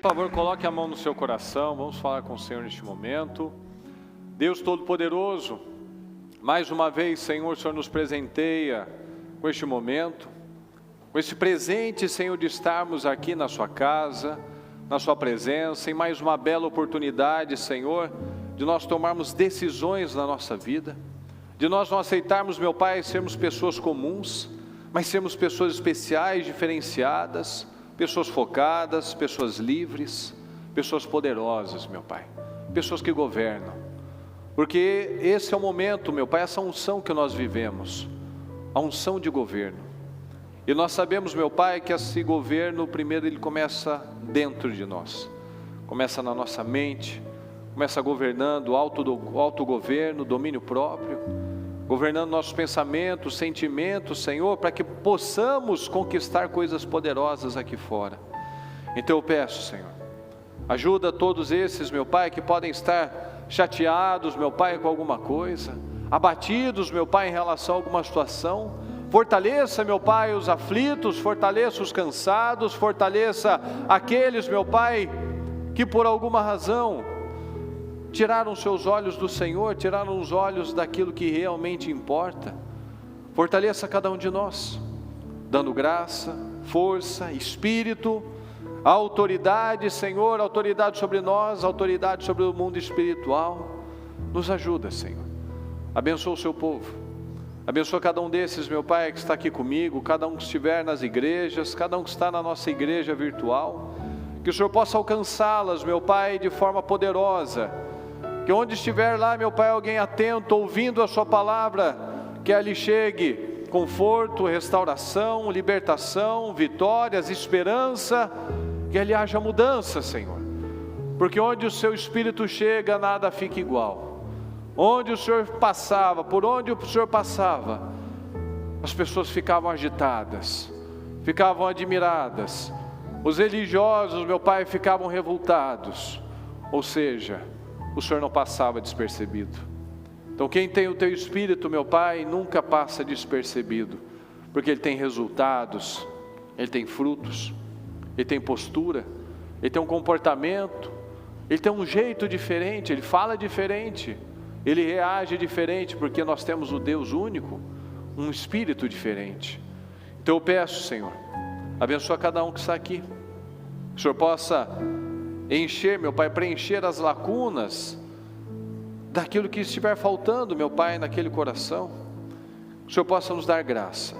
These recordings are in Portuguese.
Por favor, coloque a mão no seu coração, vamos falar com o Senhor neste momento. Deus Todo-Poderoso, mais uma vez, Senhor, o Senhor nos presenteia com este momento, com este presente, Senhor, de estarmos aqui na sua casa, na sua presença, em mais uma bela oportunidade, Senhor, de nós tomarmos decisões na nossa vida, de nós não aceitarmos, meu Pai, sermos pessoas comuns, mas sermos pessoas especiais, diferenciadas, pessoas focadas, pessoas livres, pessoas poderosas, meu Pai, pessoas que governam, porque esse é o momento, meu Pai, essa unção que nós vivemos, a unção de governo, e nós sabemos, meu Pai, que esse governo, primeiro ele começa dentro de nós, começa na nossa mente, começa governando o autogoverno, domínio próprio, governando nossos pensamentos, sentimentos, Senhor, para que possamos conquistar coisas poderosas aqui fora. Então eu peço, Senhor, ajuda todos esses, meu Pai, que podem estar chateados, meu Pai, com alguma coisa, abatidos, meu Pai, em relação a alguma situação. Fortaleça, meu Pai, os aflitos, fortaleça os cansados, fortaleça aqueles, meu Pai, que por alguma razão tiraram seus olhos do Senhor, tiraram os olhos daquilo que realmente importa. Fortaleça cada um de nós, dando graça, força, espírito, autoridade, Senhor, autoridade sobre nós, autoridade sobre o mundo espiritual. Nos ajuda, Senhor. Abençoa o seu povo. Abençoa cada um desses, meu Pai, que está aqui comigo, cada um que estiver nas igrejas, cada um que está na nossa igreja virtual. Que o Senhor possa alcançá-las, meu Pai, de forma poderosa. Que onde estiver lá, meu Pai, alguém atento, ouvindo a sua palavra, que ali chegue conforto, restauração, libertação, vitórias, esperança, que ali haja mudança, Senhor. Porque onde o seu Espírito chega, nada fica igual. Onde o Senhor passava, por onde o Senhor passava, as pessoas ficavam agitadas, ficavam admiradas. Os religiosos, meu Pai, ficavam revoltados. Ou seja, o Senhor não passava despercebido. Então quem tem o teu Espírito, meu Pai, nunca passa despercebido, porque ele tem resultados, ele tem frutos, ele tem postura, ele tem um comportamento, ele tem um jeito diferente, ele fala diferente, ele reage diferente, porque nós temos o Deus único, um Espírito diferente. Então eu peço, Senhor, abençoa cada um que está aqui, que o Senhor possa encher, meu Pai, preencher as lacunas daquilo que estiver faltando, meu Pai, naquele coração. Que o Senhor possa nos dar graça,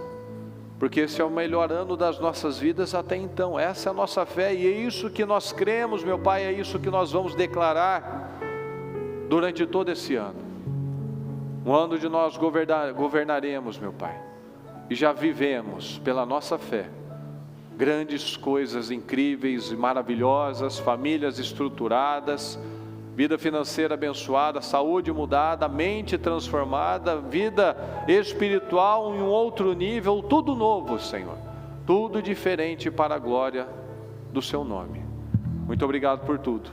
porque esse é o melhor ano das nossas vidas até então. Essa é a nossa fé e é isso que nós cremos, meu Pai, é isso que nós vamos declarar durante todo esse ano. Um ano de nós governaremos, meu Pai, e já vivemos pela nossa fé grandes coisas incríveis e maravilhosas, famílias estruturadas, vida financeira abençoada, saúde mudada, mente transformada, vida espiritual em um outro nível, tudo novo, Senhor, tudo diferente para a glória do Seu nome. Muito obrigado por tudo.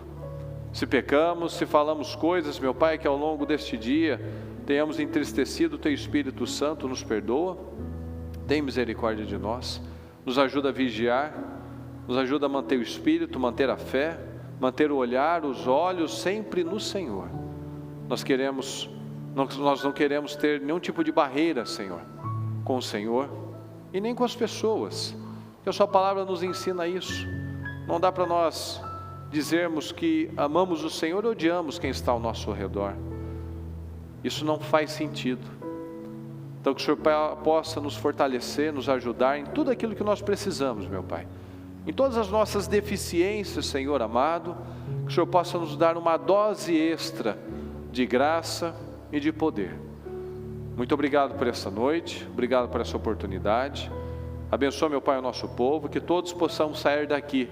Se pecamos, se falamos coisas, meu Pai, que ao longo deste dia tenhamos entristecido o Teu Espírito Santo, nos perdoa, tem misericórdia de nós. Nos ajuda a vigiar, nos ajuda a manter o espírito, manter a fé, manter o olhar, os olhos sempre no Senhor. Nós não queremos ter nenhum tipo de barreira, Senhor, com o Senhor e nem com as pessoas, que a Sua palavra nos ensina isso. Não dá para nós dizermos que amamos o Senhor e odiamos quem está ao nosso redor. Isso não faz sentido. Então que o Senhor possa nos fortalecer, nos ajudar em tudo aquilo que nós precisamos, meu Pai. Em todas as nossas deficiências, Senhor amado, que o Senhor possa nos dar uma dose extra de graça e de poder. Muito obrigado por essa noite, obrigado por essa oportunidade. Abençoa, meu Pai, o nosso povo, que todos possamos sair daqui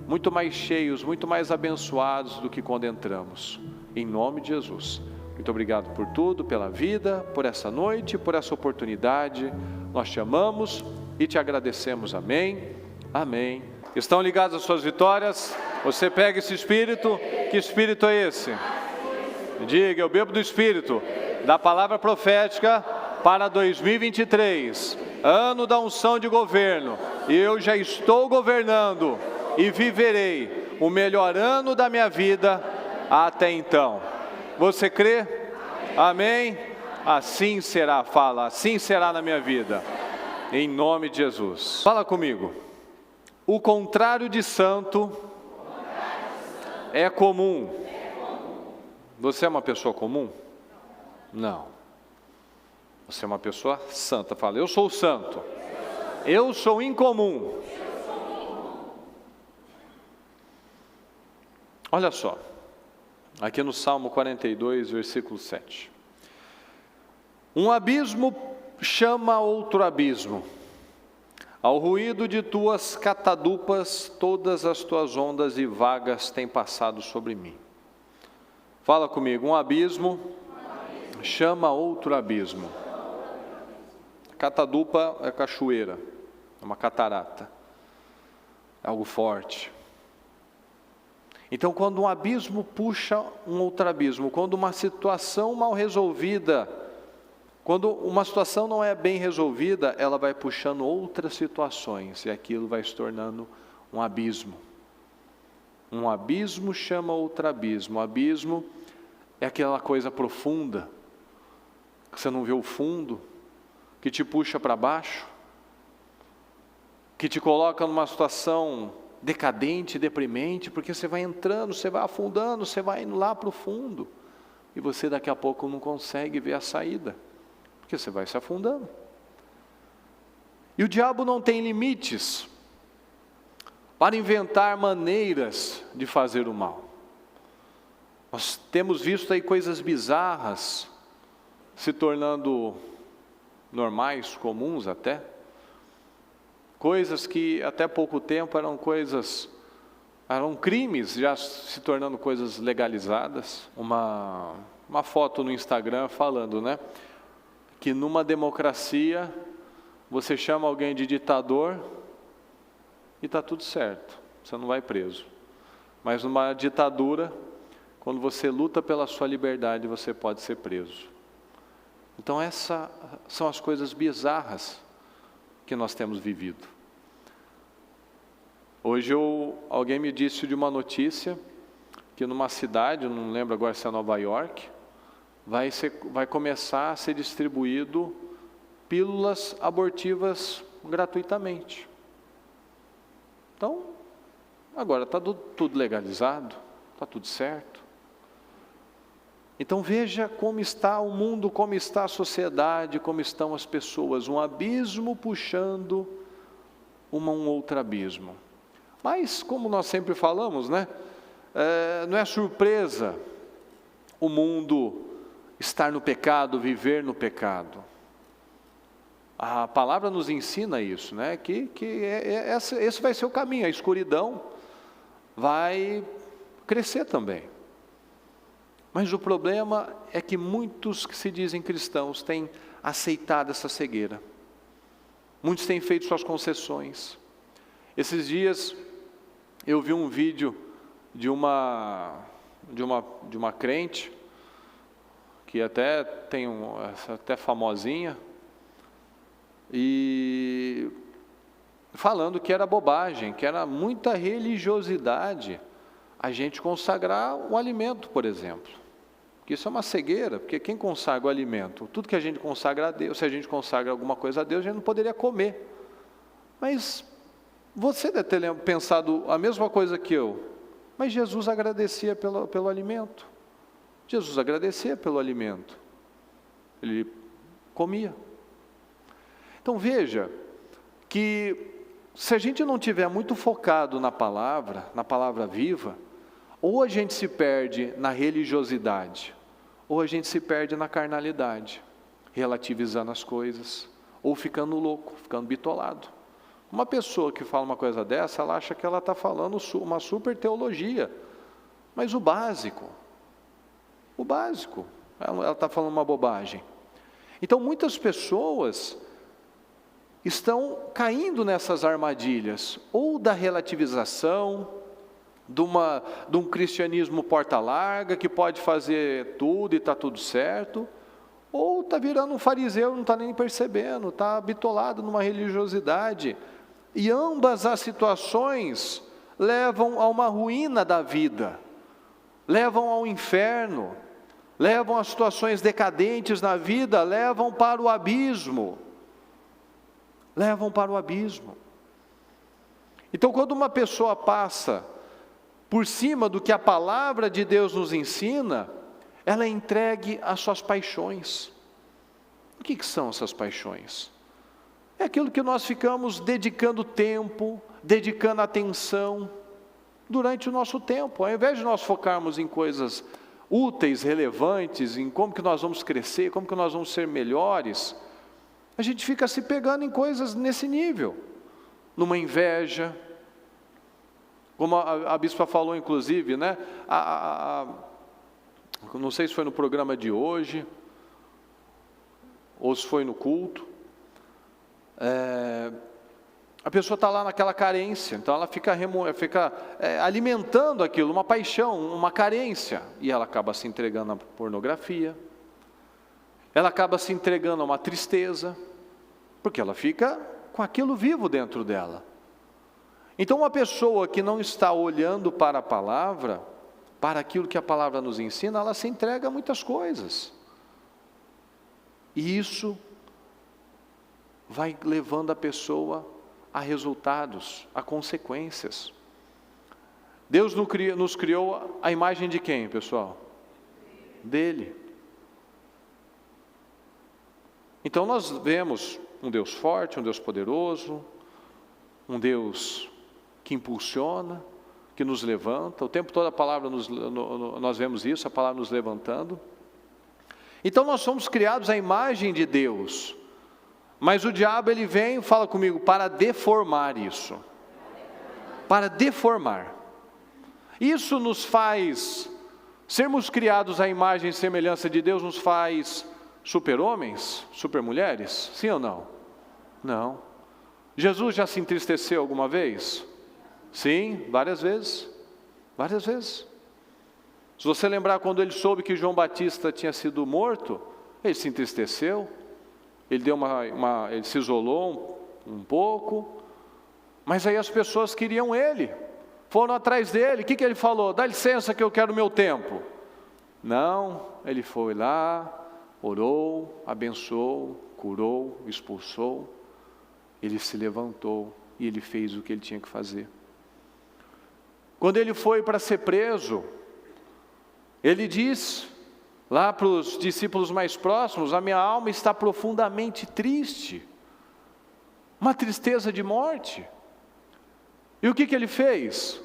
muito mais cheios, muito mais abençoados do que quando entramos. Em nome de Jesus. Muito obrigado por tudo, pela vida, por essa noite, por essa oportunidade. Nós te amamos e te agradecemos. Amém, amém. Estão ligados às suas vitórias? Você pega esse Espírito. Que Espírito é esse? Diga, eu bebo do Espírito, da palavra profética para 2023. Ano da unção de governo. E eu já estou governando e viverei o melhor ano da minha vida até então. Você crê? Amém? Assim será, fala, assim será na minha vida. Em nome de Jesus. Fala comigo. O contrário de santo é comum. Você é uma pessoa comum? Não. Você é uma pessoa santa. Fala, eu sou santo. Eu sou incomum. Olha só. Aqui no Salmo 42, versículo 7. Um abismo chama outro abismo. Ao ruído de tuas catadupas, todas as tuas ondas e vagas têm passado sobre mim. Fala comigo, um abismo chama outro abismo. Catadupa é cachoeira, é uma catarata, é algo forte. Então, quando um abismo puxa um outro abismo, quando uma situação mal resolvida, quando uma situação não é bem resolvida, ela vai puxando outras situações, e aquilo vai se tornando um abismo. Um abismo chama outro abismo. O abismo é aquela coisa profunda, que você não vê o fundo, que te puxa para baixo, que te coloca numa situação decadente, deprimente, porque você vai entrando, você vai afundando, você vai indo lá para o fundo, e você daqui a pouco não consegue ver a saída, porque você vai se afundando. E o diabo não tem limites para inventar maneiras de fazer o mal. Nós temos visto aí coisas bizarras se tornando normais, comuns até. Coisas que até pouco tempo eram crimes, já se tornando coisas legalizadas. Uma foto no Instagram falando, né, que numa democracia você chama alguém de ditador e está tudo certo, você não vai preso. Mas numa ditadura, quando você luta pela sua liberdade, você pode ser preso. Então essas são as coisas bizarras que nós temos vivido. Hoje alguém me disse de uma notícia que numa cidade, eu não lembro agora se é Nova York, vai começar a ser distribuído pílulas abortivas gratuitamente. Então, agora está tudo legalizado, está tudo certo. Então veja como está o mundo, como está a sociedade, como estão as pessoas, um abismo puxando um outro abismo. Mas como nós sempre falamos, né, não é surpresa o mundo estar no pecado, viver no pecado. A palavra nos ensina isso, né, que esse vai ser o caminho, a escuridão vai crescer também. Mas o problema é que muitos que se dizem cristãos têm aceitado essa cegueira. Muitos têm feito suas concessões. Esses dias eu vi um vídeo de uma crente, que até até famosinha, e falando que era bobagem, que era muita religiosidade a gente consagrar o alimento, por exemplo. Que isso é uma cegueira, porque quem consagra o alimento, tudo que a gente consagra a Deus, se a gente consagra alguma coisa a Deus, a gente não poderia comer. Mas você deve ter pensado a mesma coisa que eu, mas Jesus agradecia pelo alimento. Jesus agradecia pelo alimento. Ele comia. Então veja que se a gente não tiver muito focado na palavra viva, ou a gente se perde na religiosidade, ou a gente se perde na carnalidade, relativizando as coisas, ou ficando louco, ficando bitolado. Uma pessoa que fala uma coisa dessa, ela acha que ela está falando uma super teologia, mas o básico, ela está falando uma bobagem. Então muitas pessoas estão caindo nessas armadilhas, ou da relativização, de um cristianismo porta larga, que pode fazer tudo e está tudo certo, ou está virando um fariseu, não está nem percebendo, está bitolado numa religiosidade, e ambas as situações levam a uma ruína da vida, levam ao inferno, levam a situações decadentes na vida, levam para o abismo. Levam para o abismo. Então, quando uma pessoa passa por cima do que a palavra de Deus nos ensina, ela é entregue às suas paixões. O que são essas paixões? É aquilo que nós ficamos dedicando tempo, dedicando atenção durante o nosso tempo. Ao invés de nós focarmos em coisas úteis, relevantes, em como que nós vamos crescer, como que nós vamos ser melhores, a gente fica se pegando em coisas nesse nível, numa inveja, como a bispa falou inclusive, né? Não sei se foi no programa de hoje, ou se foi no culto, a pessoa está lá naquela carência, então ela fica alimentando aquilo, uma paixão, uma carência, e ela acaba se entregando à pornografia, ela acaba se entregando a uma tristeza, porque ela fica com aquilo vivo dentro dela. Então uma pessoa que não está olhando para a palavra, para aquilo que a palavra nos ensina, ela se entrega a muitas coisas. E isso vai levando a pessoa a resultados, a consequências. Deus nos criou a imagem de quem, pessoal? Dele. Então nós vemos um Deus forte, um Deus poderoso, um Deus que impulsiona, que nos levanta. O tempo todo a palavra nós vemos isso, a palavra nos levantando. Então nós somos criados à imagem de Deus, mas o diabo ele vem, fala comigo, para deformar isso, para deformar. Isso nos faz, sermos criados à imagem e semelhança de Deus, nos faz super-homens, super-mulheres? Sim ou não? Não. Jesus já se entristeceu alguma vez? Sim, várias vezes. Várias vezes. Se você lembrar quando ele soube que João Batista tinha sido morto, ele se entristeceu, ele deu ele se isolou um pouco, mas aí as pessoas queriam ele, foram atrás dele. O que ele falou? Dá licença que eu quero o meu tempo. Não, ele foi lá, orou, abençoou, curou, expulsou, ele se levantou e ele fez o que ele tinha que fazer. Quando ele foi para ser preso, ele diz lá para os discípulos mais próximos: a minha alma está profundamente triste, uma tristeza de morte. E o que ele fez?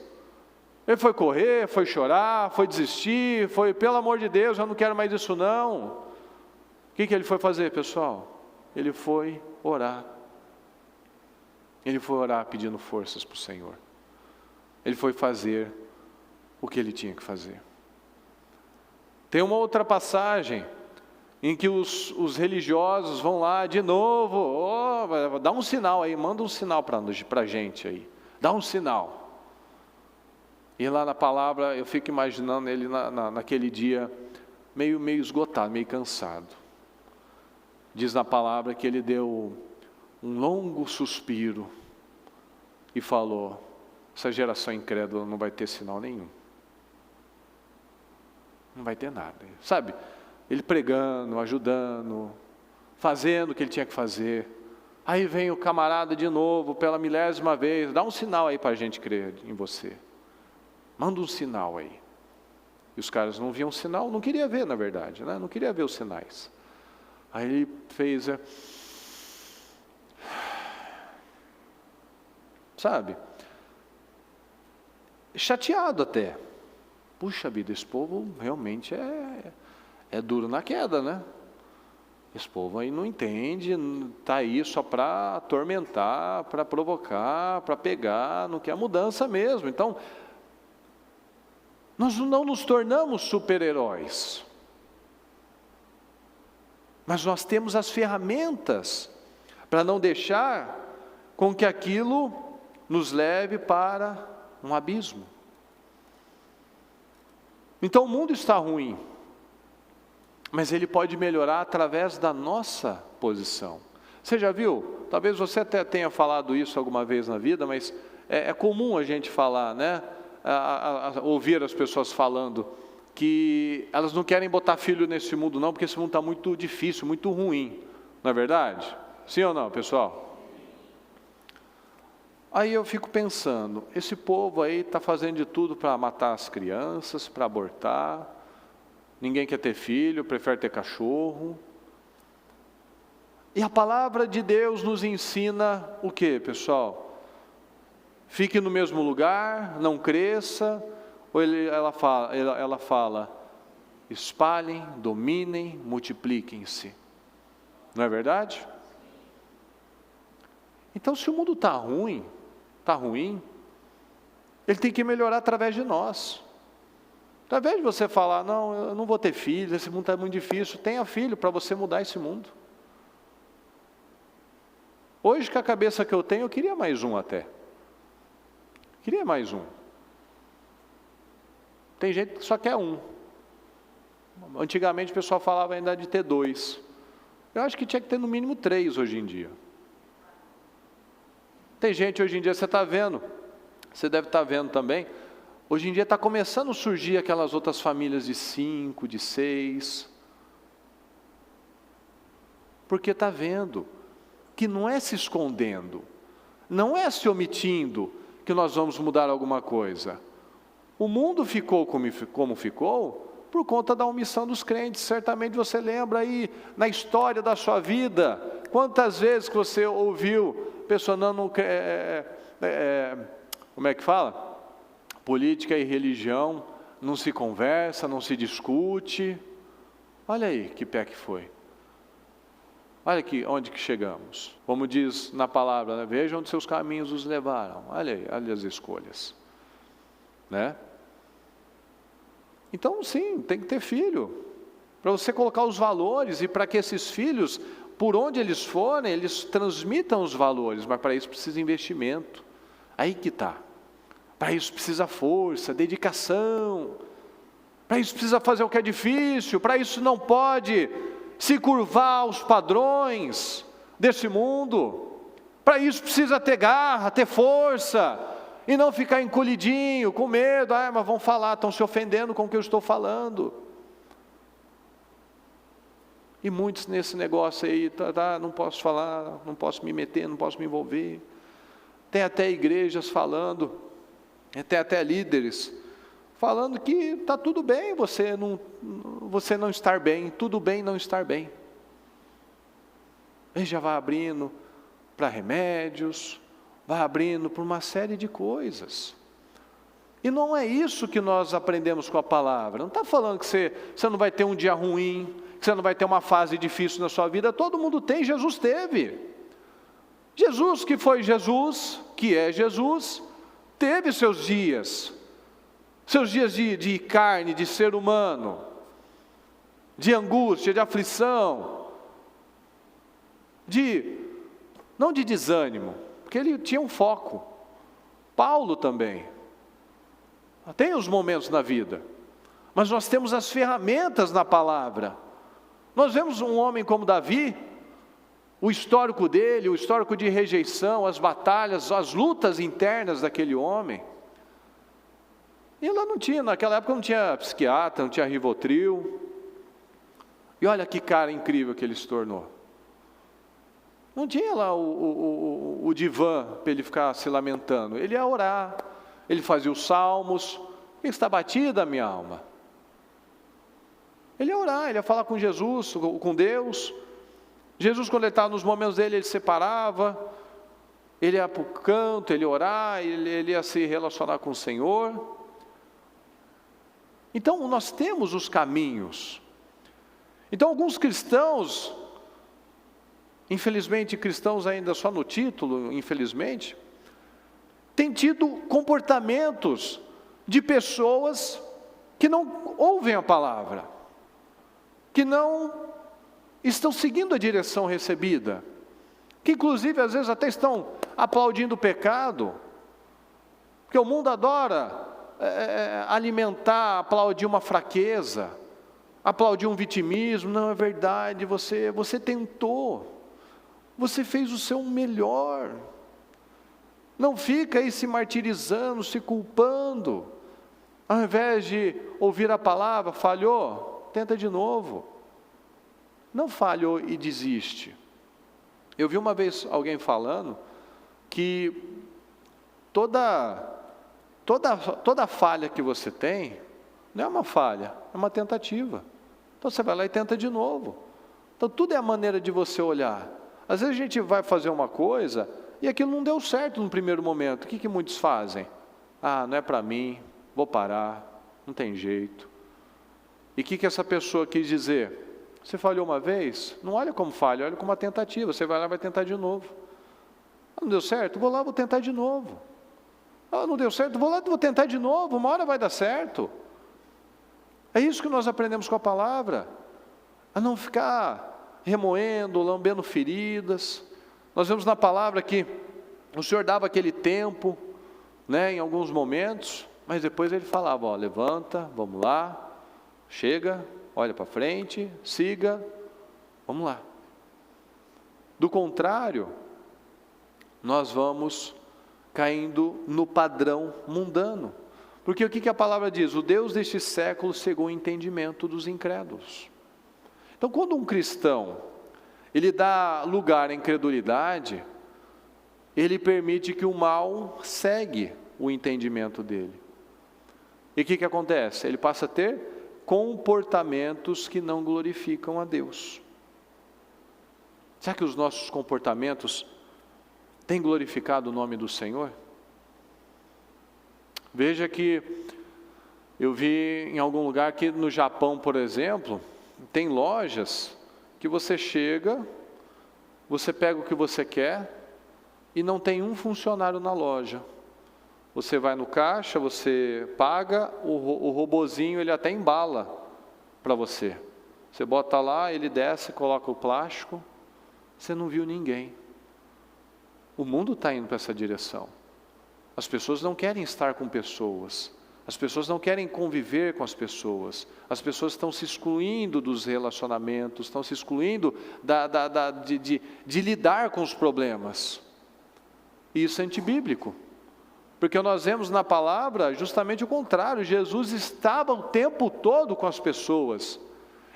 Ele foi correr, foi chorar, foi desistir, foi, pelo amor de Deus, eu não quero mais isso não. O que ele foi fazer, pessoal? Ele foi orar. Ele foi orar pedindo forças para o Senhor. Ele foi fazer o que ele tinha que fazer. Tem uma outra passagem em que os religiosos vão lá de novo, dá um sinal aí, manda um sinal para a gente aí, dá um sinal. E lá na palavra, eu fico imaginando ele naquele dia, meio esgotado, meio cansado. Diz na palavra que ele deu um longo suspiro e falou: essa geração incrédula não vai ter sinal nenhum. Não vai ter nada, sabe? Ele pregando, ajudando, fazendo o que ele tinha que fazer. Aí vem o camarada de novo, pela 1000ª vez, dá um sinal aí para a gente crer em você. Manda um sinal aí. E os caras não viam sinal, não queria ver na verdade, né? Não queria ver os sinais. Aí ele fez, sabe? Chateado até. Puxa vida, esse povo realmente é duro na queda, né? Esse povo aí não entende, está aí só para atormentar, para provocar, para pegar, não quer mudança mesmo. Então, nós não nos tornamos super-heróis, mas nós temos as ferramentas para não deixar com que aquilo nos leve para um abismo. Então o mundo está ruim, mas ele pode melhorar através da nossa posição. Você já viu? Talvez você até tenha falado isso alguma vez na vida, mas é comum a gente falar, né? Ouvir as pessoas falando que elas não querem botar filho nesse mundo não, porque esse mundo está muito difícil, muito ruim. Não é verdade? Sim ou não, pessoal? Aí eu fico pensando, esse povo aí está fazendo de tudo para matar as crianças, para abortar, ninguém quer ter filho, prefere ter cachorro. E a palavra de Deus nos ensina o quê, pessoal? Fique no mesmo lugar, não cresça, ou ela fala, espalhem, dominem, multipliquem-se. Não é verdade? Então, se o mundo está ruim, ele tem que melhorar através de nós. Através de você falar, não, eu não vou ter filho, esse mundo está muito difícil, tenha filho para você mudar esse mundo. Hoje, com a cabeça que eu tenho, eu queria mais um até. Queria mais um. Tem gente que só quer um. Antigamente o pessoal falava ainda de ter 2. Eu acho que tinha que ter no mínimo 3 hoje em dia. Tem gente hoje em dia, você está vendo, você deve estar vendo também, hoje em dia está começando a surgir aquelas outras famílias de 5, de 6. Porque está vendo que não é se escondendo, não é se omitindo que nós vamos mudar alguma coisa. O mundo ficou como ficou por conta da omissão dos crentes. Certamente você lembra aí na história da sua vida, quantas vezes que você ouviu pessoa não como é que fala? Política e religião não se conversa, não se discute. Olha aí que pé que foi. Olha aqui onde que chegamos. Como diz na palavra, né? Veja onde seus caminhos os levaram. Olha aí, olha as escolhas. Né? Então sim, tem que ter filho. Para você colocar os valores e para que esses filhos, por onde eles forem, eles transmitam os valores. Mas para isso precisa investimento. Aí que está. Para isso precisa força, dedicação. Para isso precisa fazer o que é difícil. Para isso não pode se curvar aos padrões desse mundo. Para isso precisa ter garra, ter força, e não ficar encolhidinho, com medo. Mas vão falar, estão se ofendendo com o que eu estou falando. E muitos nesse negócio aí, não posso falar, não posso me meter, não posso me envolver. Tem até igrejas falando, tem até líderes falando que está tudo bem você não estar bem, tudo bem não estar bem. Ele já vai abrindo para remédios, vai abrindo para uma série de coisas. E não é isso que nós aprendemos com a palavra. Não está falando que você não vai ter um dia ruim, que você não vai ter uma fase difícil na sua vida. Todo mundo tem, Jesus teve. Jesus que foi Jesus, que é Jesus, teve seus dias de carne, de ser humano, de angústia, de aflição, não de desânimo, porque ele tinha um foco. Paulo também tem os momentos na vida, mas nós temos as ferramentas na palavra. Nós vemos um homem como Davi, o histórico dele, o histórico de rejeição, as batalhas, as lutas internas daquele homem. E lá naquela época não tinha psiquiatra, não tinha Rivotril. E olha que cara incrível que ele se tornou. Não tinha lá o divã para ele ficar se lamentando. Ele ia orar, ele fazia os salmos. Está batida a minha alma. Ele ia orar, ele ia falar com Jesus, com Deus. Jesus, quando ele estava nos momentos dele, ele separava, ele ia para o canto, ele ia orar, ele ia se relacionar com o Senhor. Então nós temos os caminhos. Então alguns cristãos, infelizmente cristãos ainda só no título, infelizmente, têm tido comportamentos de pessoas que não ouvem a palavra, que não estão seguindo a direção recebida, que inclusive às vezes até estão aplaudindo o pecado, porque o mundo adora alimentar, aplaudir uma fraqueza, aplaudir um vitimismo. Não é verdade, você tentou, você fez o seu melhor, Não fica aí se martirizando, se culpando. Ao invés de ouvir a palavra, falhou, tenta de novo. Não falhou e desiste. Eu vi uma vez alguém falando que toda falha que você tem, não é uma falha, é uma tentativa. Então você vai lá e tenta de novo. Então tudo é a maneira de você olhar. Às vezes a gente vai fazer uma coisa e aquilo não deu certo no primeiro momento. O que muitos fazem? Ah, não é para mim, vou parar, não tem jeito. E o que essa pessoa quis dizer? Você falhou uma vez, não olha como falha, olha como uma tentativa. Você vai lá e vai tentar de novo. Ah, não deu certo? Vou lá, vou tentar de novo. Ah, não deu certo? Vou lá, vou tentar de novo. Uma hora vai dar certo. É isso que nós aprendemos com a palavra. A não ficar remoendo, lambendo feridas. Nós vemos na palavra que o Senhor dava aquele tempo, né, em alguns momentos, mas depois Ele falava, ó, levanta, vamos lá, chega, olha para frente, siga, vamos lá. Do contrário, nós vamos caindo no padrão mundano. Porque o que a palavra diz? O Deus deste século cegou o entendimento dos incrédulos. Então, quando um cristão, ele dá lugar à incredulidade, ele permite que o mal segue o entendimento dele. E o que acontece? Ele passa a ter comportamentos que não glorificam a Deus. Será que os nossos comportamentos têm glorificado o nome do Senhor? Veja que eu vi em algum lugar que no Japão, por exemplo, tem lojas que você chega, você pega o que você quer e não tem um funcionário na loja. Você vai no caixa, você paga, o robozinho ele até embala para você. Você bota lá, ele desce, coloca o plástico, você não viu ninguém. O mundo está indo para essa direção. As pessoas não querem estar com pessoas. As pessoas não querem conviver com as pessoas estão se excluindo dos relacionamentos, estão se excluindo de lidar com os problemas. E isso é antibíblico, porque nós vemos na palavra justamente o contrário. Jesus estava o tempo todo com as pessoas,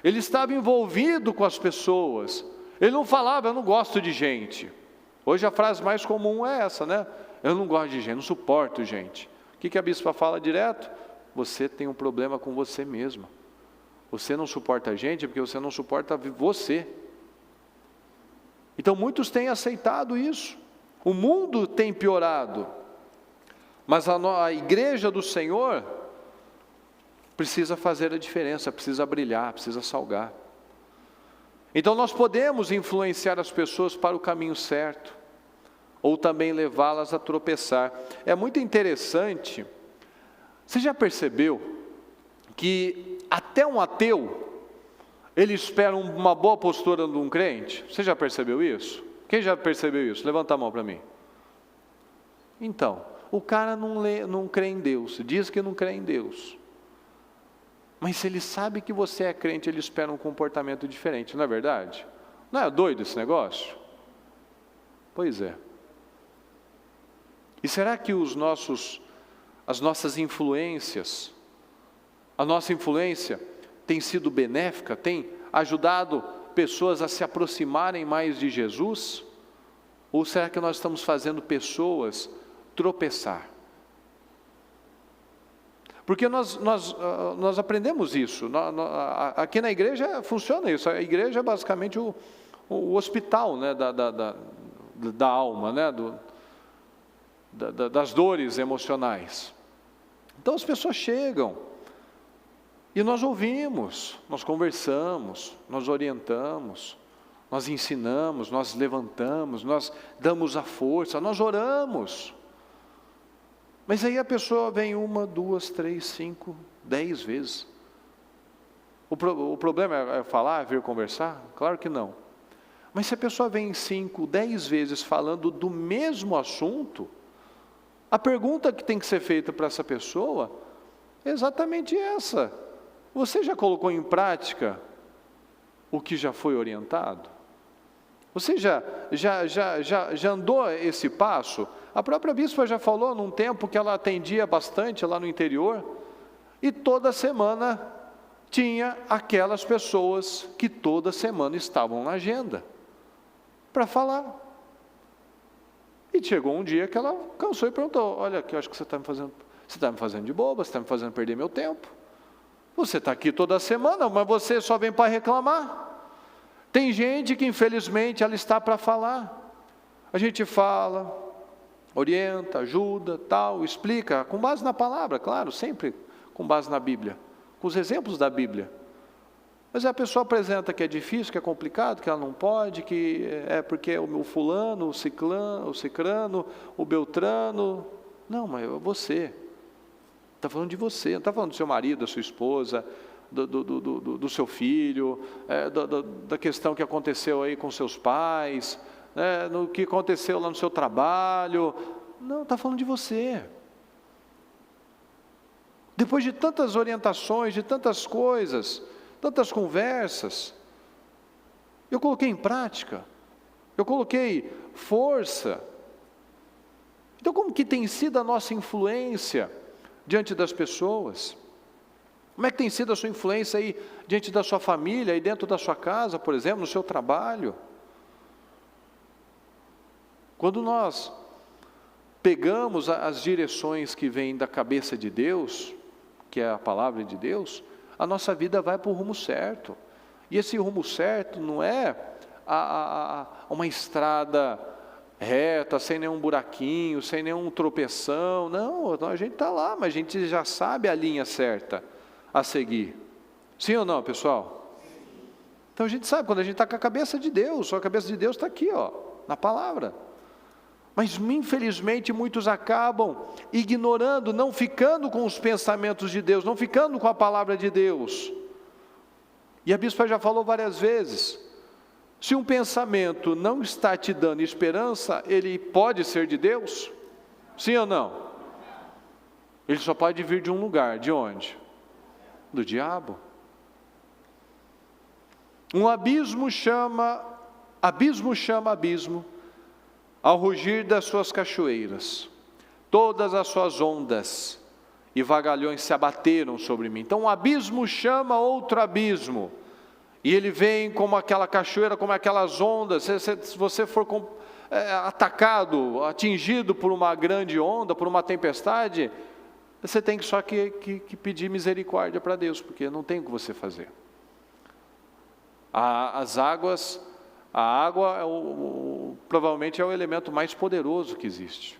Ele estava envolvido com as pessoas, Ele não falava, eu não gosto de gente. Hoje a frase mais comum é essa, né? Eu não gosto de gente, não suporto gente. O que a bispa fala direto? Você tem um problema com você mesmo. Você não suporta a gente porque você não suporta você. Então muitos têm aceitado isso. O mundo tem piorado. Mas a igreja do Senhor precisa fazer a diferença, precisa brilhar, precisa salgar. Então nós podemos influenciar as pessoas para o caminho certo, ou também levá-las a tropeçar. É muito interessante, você já percebeu que até um ateu, ele espera uma boa postura de um crente? Você já percebeu isso? Quem já percebeu isso? Levanta a mão para mim. Então, o cara não crê em Deus, diz que não crê em Deus. Mas se ele sabe que você é crente, ele espera um comportamento diferente, não é verdade? Não é doido esse negócio? Pois é. E será que as nossas influências, a nossa influência tem sido benéfica, tem ajudado pessoas a se aproximarem mais de Jesus? Ou será que nós estamos fazendo pessoas tropeçar? Porque nós aprendemos isso, aqui na igreja funciona isso, a igreja é basicamente o hospital, né, da alma, né, das dores emocionais. Então as pessoas chegam, e nós ouvimos, nós conversamos, nós orientamos, nós ensinamos, nós levantamos, nós damos a força, nós oramos. Mas aí a pessoa vem 1, 2, 3, 5, 10 vezes. O problema é falar, vir conversar? Claro que não. Mas se a pessoa vem 5, 10 vezes falando do mesmo assunto, a pergunta que tem que ser feita para essa pessoa é exatamente essa: você já colocou em prática o que já foi orientado? Você já andou esse passo? A própria bispa já falou num tempo que ela atendia bastante lá no interior, e toda semana tinha aquelas pessoas que toda semana estavam na agenda para falar. E chegou um dia que ela cansou e perguntou: olha, que eu acho que você está me fazendo de boba, você está me fazendo perder meu tempo. Você está aqui toda semana, mas você só vem para reclamar. Tem gente que infelizmente ela está para falar. A gente fala, orienta, ajuda, tal, explica, com base na palavra, claro, sempre com base na Bíblia, com os exemplos da Bíblia. Mas a pessoa apresenta que é difícil, que é complicado, que ela não pode, que é porque o fulano, o cicrano, o beltrano. Não, mas você. Está falando de você, não está falando do seu marido, da sua esposa, do seu filho, da questão que aconteceu aí com seus pais, no que aconteceu lá no seu trabalho. Não, está falando de você. Depois de tantas orientações, de tantas coisas, tantas conversas, eu coloquei em prática, eu coloquei força. Então, como que tem sido a nossa influência diante das pessoas? Como é que tem sido a sua influência aí diante da sua família, aí dentro da sua casa, por exemplo, no seu trabalho? Quando nós pegamos as direções que vêm da cabeça de Deus, que é a palavra de Deus, a nossa vida vai para o rumo certo. E esse rumo certo não é uma estrada reta, sem nenhum buraquinho, sem nenhum tropeção. Não, a gente está lá, mas a gente já sabe a linha certa a seguir. Sim ou não, pessoal? Então a gente sabe, quando a gente está com a cabeça de Deus, a cabeça de Deus está aqui, na palavra. Mas infelizmente muitos acabam ignorando, não ficando com os pensamentos de Deus, não ficando com a palavra de Deus. E a bispa já falou várias vezes, se um pensamento não está te dando esperança, ele pode ser de Deus? Sim ou não? Ele só pode vir de um lugar, de onde? Do diabo. Um abismo chama abismo, ao rugir das suas cachoeiras, todas as suas ondas e vagalhões se abateram sobre mim. Então um abismo chama outro abismo, e ele vem como aquela cachoeira, como aquelas ondas. Se você for atacado, atingido por uma grande onda, por uma tempestade, você tem só que pedir misericórdia para Deus, porque não tem o que você fazer. A água provavelmente é o elemento mais poderoso que existe.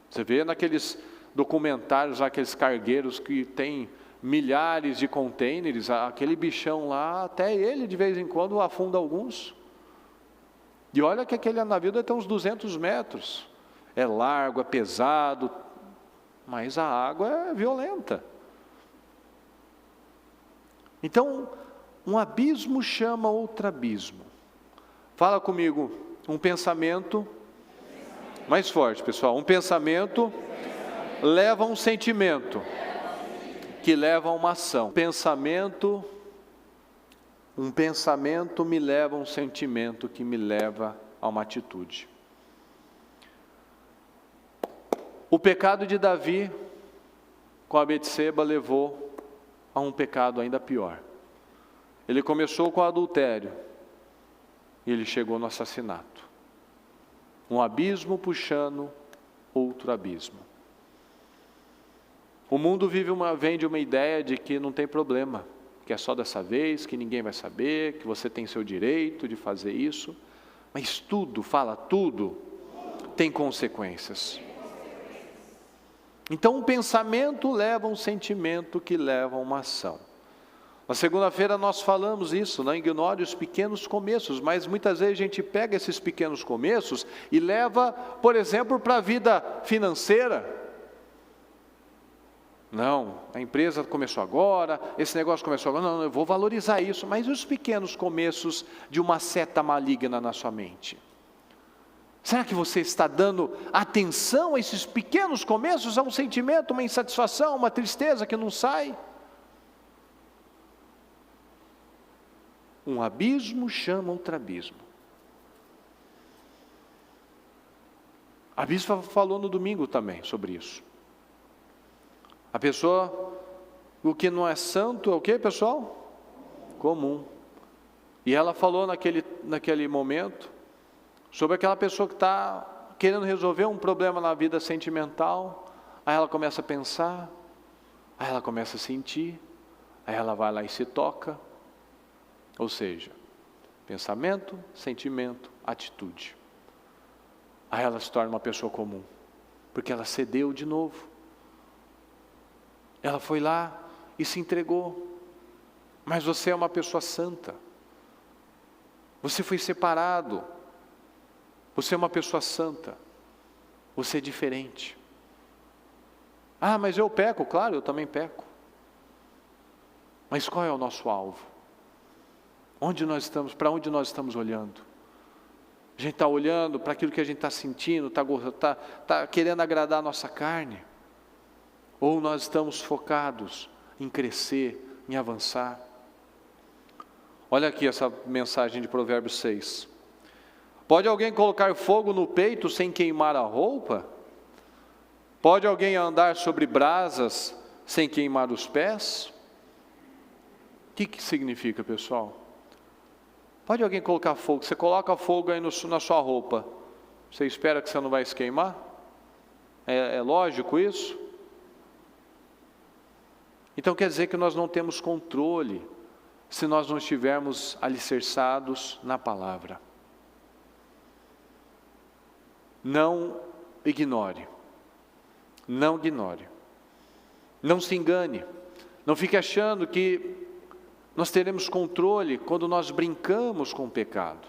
Você vê naqueles documentários, aqueles cargueiros que tem milhares de contêineres, aquele bichão lá, até ele de vez em quando afunda alguns. E olha que aquele navio deve ter uns 200 metros. É largo, é pesado, mas a água é violenta. Então, um abismo chama outro abismo. Fala comigo, um pensamento, mais forte, pessoal. Um pensamento leva a um sentimento, que leva a uma ação. Um pensamento me leva a um sentimento, que me leva a uma atitude. O pecado de Davi com a Betseba levou a um pecado ainda pior. Ele começou com o adultério e ele chegou no assassinato. Um abismo puxando outro abismo. O mundo vende uma ideia de que não tem problema, que é só dessa vez, que ninguém vai saber, que você tem seu direito de fazer isso. Mas tudo tem consequências. Então um pensamento leva a um sentimento, que leva a uma ação. Na segunda-feira nós falamos isso, não ignore os pequenos começos, mas muitas vezes a gente pega esses pequenos começos e leva, por exemplo, para a vida financeira. Não, a empresa começou agora, esse negócio começou agora, não, eu vou valorizar isso. Mas e os pequenos começos de uma seta maligna na sua mente? Será que você está dando atenção a esses pequenos começos, a um sentimento, uma insatisfação, uma tristeza que não sai? Um abismo chama outro abismo. A bispa falou no domingo também sobre isso. A pessoa, o que não é santo é o que, pessoal? Comum. E ela falou naquele momento sobre aquela pessoa que está querendo resolver um problema na vida sentimental. Aí ela começa a pensar, aí ela começa a sentir, aí ela vai lá e se toca. Ou seja, pensamento, sentimento, atitude. Aí ela se torna uma pessoa comum, porque ela cedeu de novo. Ela foi lá e se entregou. Mas você é uma pessoa santa. Você foi separado. Você é uma pessoa santa. Você é diferente. Ah, mas eu peco. Claro, eu também peco. Mas qual é o nosso alvo? Onde nós estamos? Para onde nós estamos olhando? A gente está olhando para aquilo que a gente está sentindo, está querendo agradar a nossa carne? Ou nós estamos focados em crescer, em avançar? Olha aqui essa mensagem de Provérbios 6. Pode alguém colocar fogo no peito sem queimar a roupa? Pode alguém andar sobre brasas sem queimar os pés? O que significa, pessoal? Pode alguém colocar fogo? Você coloca fogo aí na sua roupa. Você espera que você não vai se queimar? É lógico isso? Então quer dizer que nós não temos controle se nós não estivermos alicerçados na palavra. Não ignore. Não ignore. Não se engane. Não fique achando que nós teremos controle quando nós brincamos com o pecado,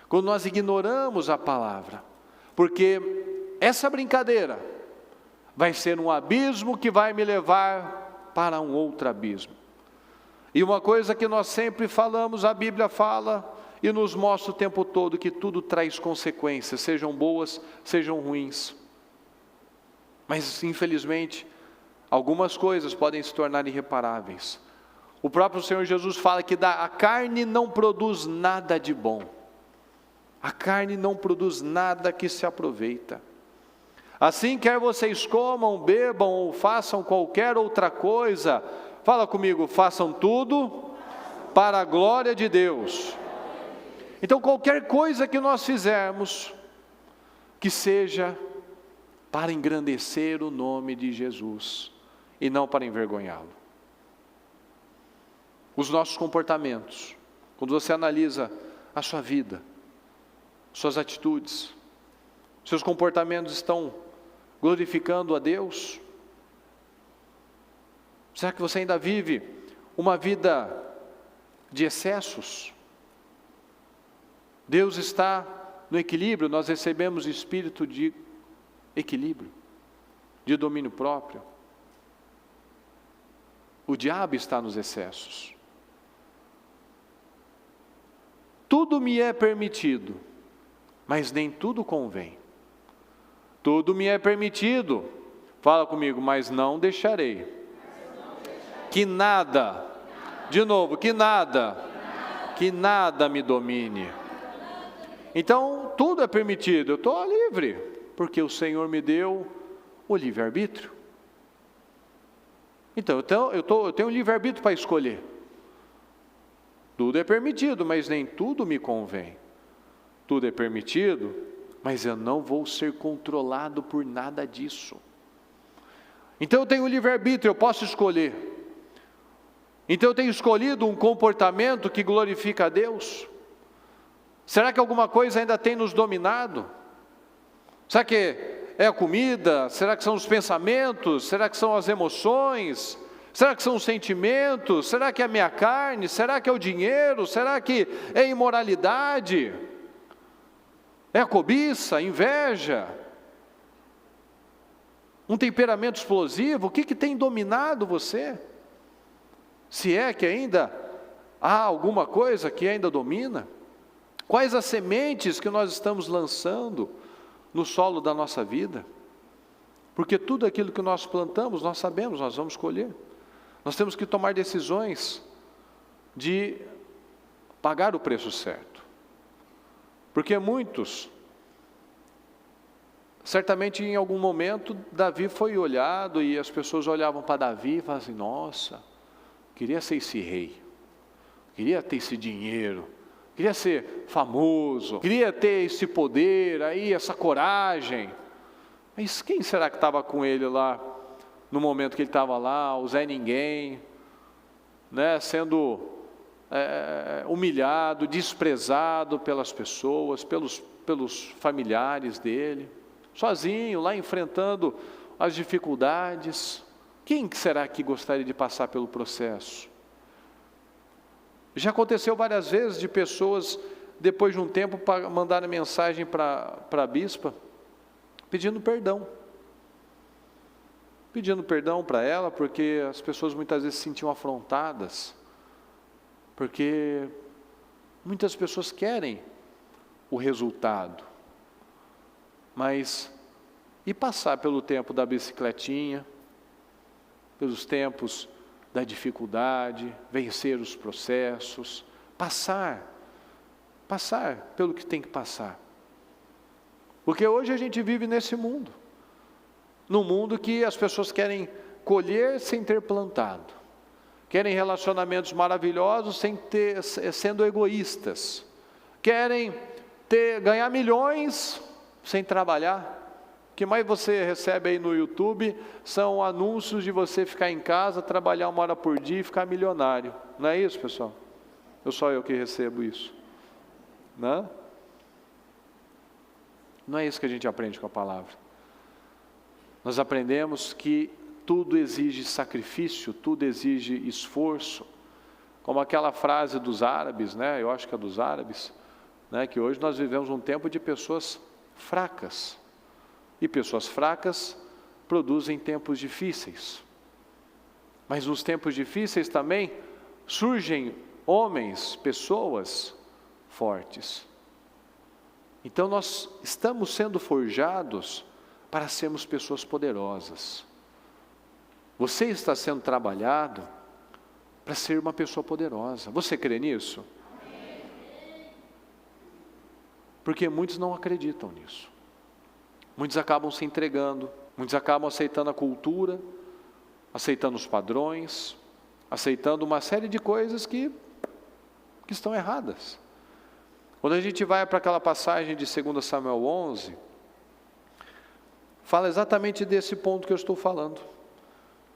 quando nós ignoramos a palavra, porque essa brincadeira vai ser um abismo que vai me levar para um outro abismo. E uma coisa que nós sempre falamos, a Bíblia fala e nos mostra o tempo todo que tudo traz consequências, sejam boas, sejam ruins. Mas infelizmente, algumas coisas podem se tornar irreparáveis. O próprio Senhor Jesus fala que a carne não produz nada de bom. A carne não produz nada que se aproveita. Assim, quer vocês comam, bebam ou façam qualquer outra coisa, fala comigo, façam tudo para a glória de Deus. Então, qualquer coisa que nós fizermos, que seja para engrandecer o nome de Jesus e não para envergonhá-lo. Os nossos comportamentos, quando você analisa a sua vida, suas atitudes, seus comportamentos estão glorificando a Deus? Será que você ainda vive uma vida de excessos? Deus está no equilíbrio, nós recebemos espírito de equilíbrio, de domínio próprio. O diabo está nos excessos. Tudo me é permitido, mas nem tudo convém. Tudo me é permitido, fala comigo, mas não deixarei que nada, de novo, que nada me domine. Então, tudo é permitido, eu estou livre, porque o Senhor me deu o livre-arbítrio. Então eu tenho um livre-arbítrio para escolher. Tudo é permitido, mas nem tudo me convém. Tudo é permitido, mas eu não vou ser controlado por nada disso. Então eu tenho um livre-arbítrio, eu posso escolher. Então eu tenho escolhido um comportamento que glorifica a Deus. Será que alguma coisa ainda tem nos dominado? Será que é a comida? Será que são os pensamentos? Será que são as emoções? Será que são os sentimentos? Será que é a minha carne? Será que é o dinheiro? Será que é a imoralidade? É a cobiça, a inveja? Um temperamento explosivo? O que tem dominado você? Se é que ainda há alguma coisa que ainda domina? Quais as sementes que nós estamos lançando no solo da nossa vida? Porque tudo aquilo que nós plantamos, nós sabemos, nós vamos colher. Nós temos que tomar decisões de pagar o preço certo. Porque muitos, certamente em algum momento, Davi foi olhado e as pessoas olhavam para Davi e falavam assim, nossa, queria ser esse rei, queria ter esse dinheiro, queria ser famoso, queria ter esse poder aí, essa coragem. Mas quem será que estava com ele lá, no momento que ele estava lá, o Zé Ninguém, né, sendo humilhado, desprezado pelas pessoas, pelos familiares dele, sozinho, lá enfrentando as dificuldades. Quem será que gostaria de passar pelo processo? Já aconteceu várias vezes de pessoas, depois de um tempo, mandarem mensagem para a bispa, pedindo perdão para ela, porque as pessoas muitas vezes se sentiam afrontadas, porque muitas pessoas querem o resultado, mas e passar pelo tempo da bicicletinha, pelos tempos da dificuldade, vencer os processos, passar pelo que tem que passar. Porque hoje a gente vive nesse mundo, num mundo que as pessoas querem colher sem ter plantado, querem relacionamentos maravilhosos sendo egoístas, querem ganhar milhões sem trabalhar. O que mais você recebe aí no YouTube são anúncios de você ficar em casa, trabalhar 1 hora por dia e ficar milionário. Não é isso, pessoal? Ou só eu que recebo isso? Não? Não é isso que a gente aprende com a palavra. Nós aprendemos que tudo exige sacrifício, tudo exige esforço. Como aquela frase dos árabes, né? Eu acho que é dos árabes, né? Que hoje nós vivemos um tempo de pessoas fracas. E pessoas fracas produzem tempos difíceis. Mas nos tempos difíceis também surgem homens, pessoas fortes. Então nós estamos sendo forjados para sermos pessoas poderosas. Você está sendo trabalhado para ser uma pessoa poderosa. Você crê nisso? Porque muitos não acreditam nisso. Muitos acabam se entregando, muitos acabam aceitando a cultura, aceitando os padrões, aceitando uma série de coisas que estão erradas. Quando a gente vai para aquela passagem de 2 Samuel 11, fala exatamente desse ponto que eu estou falando.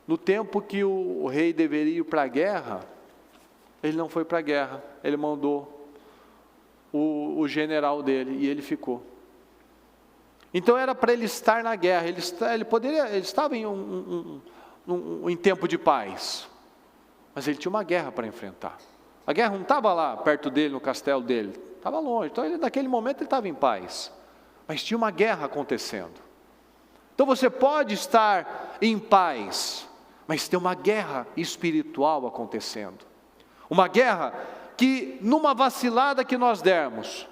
No tempo que o rei deveria ir para a guerra, ele não foi para a guerra, ele mandou o general dele e ele ficou. Então era para ele estar na guerra, ele estava em tempo de paz, mas ele tinha uma guerra para enfrentar. A guerra não estava lá perto dele, no castelo dele, estava longe. Então naquele momento ele estava em paz, mas tinha uma guerra acontecendo. Então você pode estar em paz, mas tem uma guerra espiritual acontecendo. Uma guerra que numa vacilada que nós dermos,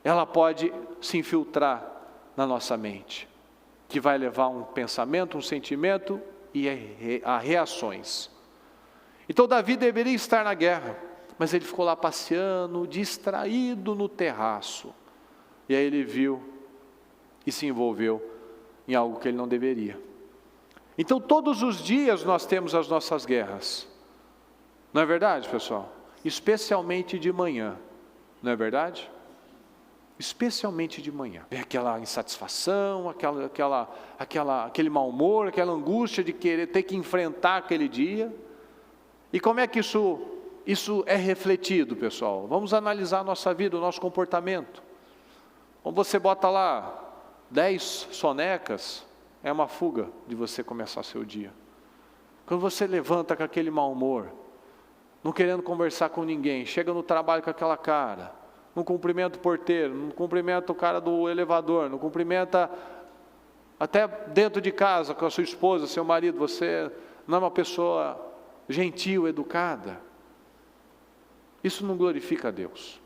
ela pode se infiltrar na nossa mente, que vai levar um pensamento, um sentimento e a reações. Então Davi deveria estar na guerra, mas ele ficou lá passeando, distraído no terraço. E aí ele viu e se envolveu em algo que ele não deveria. Então todos os dias nós temos as nossas guerras. Não é verdade, pessoal? Especialmente de manhã. Não é verdade? Especialmente de manhã. Vem aquela insatisfação, aquele mau humor, aquela angústia de querer ter que enfrentar aquele dia. E como é que isso é refletido, pessoal? Vamos analisar a nossa vida, o nosso comportamento. Quando você bota lá 10 sonecas, é uma fuga de você começar seu dia. Quando você levanta com aquele mau humor, não querendo conversar com ninguém, chega no trabalho com aquela cara, não cumprimenta o porteiro, não cumprimenta o cara do elevador, não cumprimenta até dentro de casa com a sua esposa, seu marido, você não é uma pessoa gentil, educada. Isso não glorifica a Deus.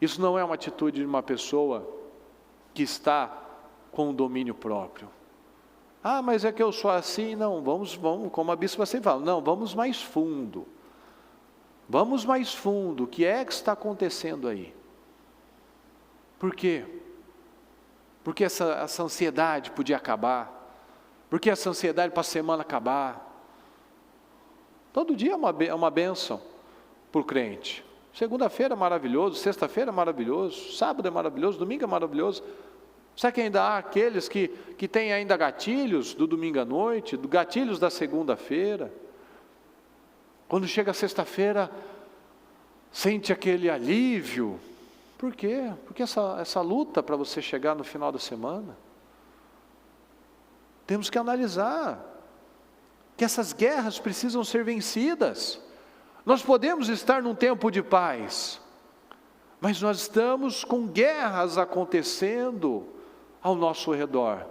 Isso não é uma atitude de uma pessoa que está com o domínio próprio. Ah, mas é que eu sou assim. Não, vamos, como a bispa sempre fala, não, vamos mais fundo. Vamos mais fundo, o que é que está acontecendo aí? Por quê? Porque essa ansiedade podia acabar? Porque essa ansiedade para a semana acabar? Todo dia é uma bênção para o crente. Segunda-feira é maravilhoso, sexta-feira é maravilhoso, sábado é maravilhoso, domingo é maravilhoso. Será que ainda há aqueles que têm ainda gatilhos do domingo à noite, gatilhos da segunda-feira? Quando chega a sexta-feira, sente aquele alívio. Por quê? Porque essa luta para você chegar no final da semana. Temos que analisar que essas guerras precisam ser vencidas. Nós podemos estar num tempo de paz, mas nós estamos com guerras acontecendo ao nosso redor.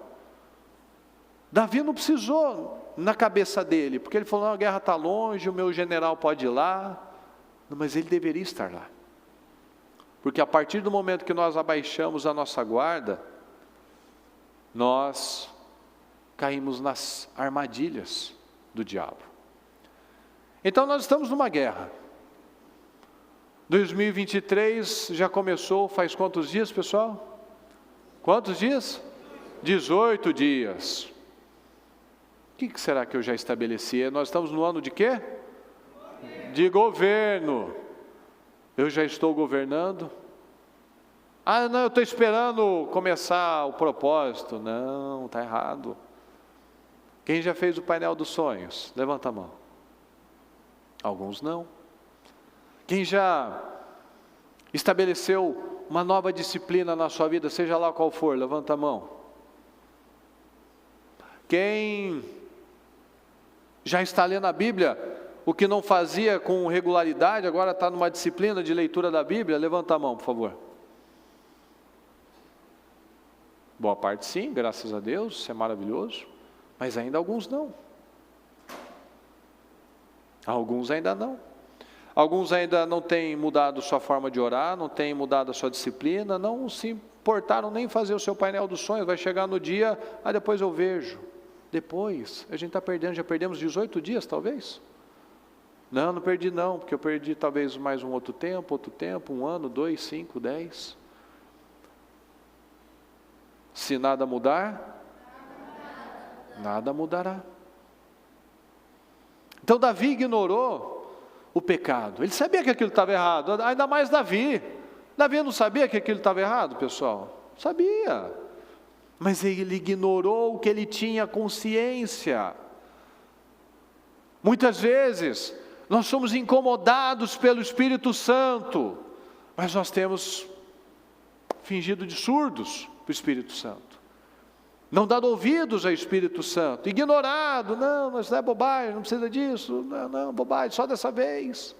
Davi não precisou na cabeça dele, porque ele falou, não, a guerra está longe, o meu general pode ir lá. Não, mas ele deveria estar lá. Porque a partir do momento que nós abaixamos a nossa guarda, nós caímos nas armadilhas do diabo. Então nós estamos numa guerra. 2023 já começou, faz quantos dias, pessoal? Quantos dias? 18 dias. O que será que eu já estabeleci? Nós estamos no ano de quê? De governo. Eu já estou governando? Ah, não, eu estou esperando começar o propósito. Não, está errado. Quem já fez o painel dos sonhos? Levanta a mão. Alguns não. Quem já estabeleceu uma nova disciplina na sua vida, seja lá qual for, levanta a mão. Quem já está lendo a Bíblia, o que não fazia com regularidade, agora está numa disciplina de leitura da Bíblia, levanta a mão, por favor. Boa parte sim, graças a Deus, isso é maravilhoso, mas ainda alguns não. Alguns ainda não. Alguns ainda não têm mudado sua forma de orar, não têm mudado a sua disciplina, não se importaram nem fazer o seu painel dos sonhos, vai chegar no dia, depois eu vejo. Depois, a gente está perdendo, já perdemos 18 dias talvez? Não perdi não, porque eu perdi talvez mais um outro tempo, 1 ano, 2, 5, 10. Se nada mudar, nada mudará. Então Davi ignorou o pecado. Ele sabia que aquilo estava errado, ainda mais Davi. Davi não sabia que aquilo estava errado, pessoal? Sabia. Mas ele ignorou o que ele tinha consciência. Muitas vezes, nós somos incomodados pelo Espírito Santo, mas nós temos fingido de surdos para o Espírito Santo. Não dado ouvidos ao Espírito Santo, ignorado, não, mas não é bobagem, não precisa disso, não, bobagem, só dessa vez.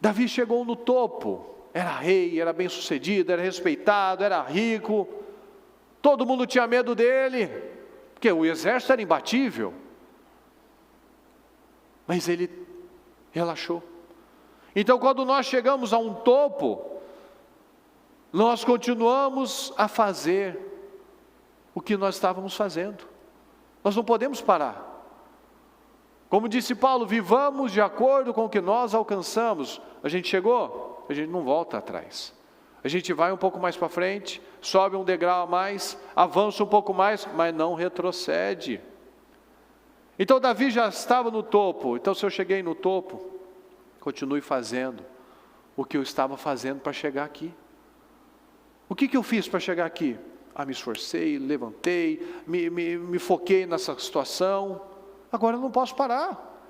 Davi chegou no topo, era rei, era bem sucedido, era respeitado, era rico, todo mundo tinha medo dele, porque o exército era imbatível, mas ele relaxou. Então quando nós chegamos a um topo, nós continuamos a fazer o que nós estávamos fazendo. Nós não podemos parar. Como disse Paulo, vivamos de acordo com o que nós alcançamos. A gente chegou, a gente não volta atrás. A gente vai um pouco mais para frente, sobe um degrau a mais, avança um pouco mais, mas não retrocede. Então Davi já estava no topo. Então se eu cheguei no topo, continue fazendo o que eu estava fazendo para chegar aqui. O que eu fiz para chegar aqui? Me esforcei, levantei, me foquei nessa situação. Agora eu não posso parar,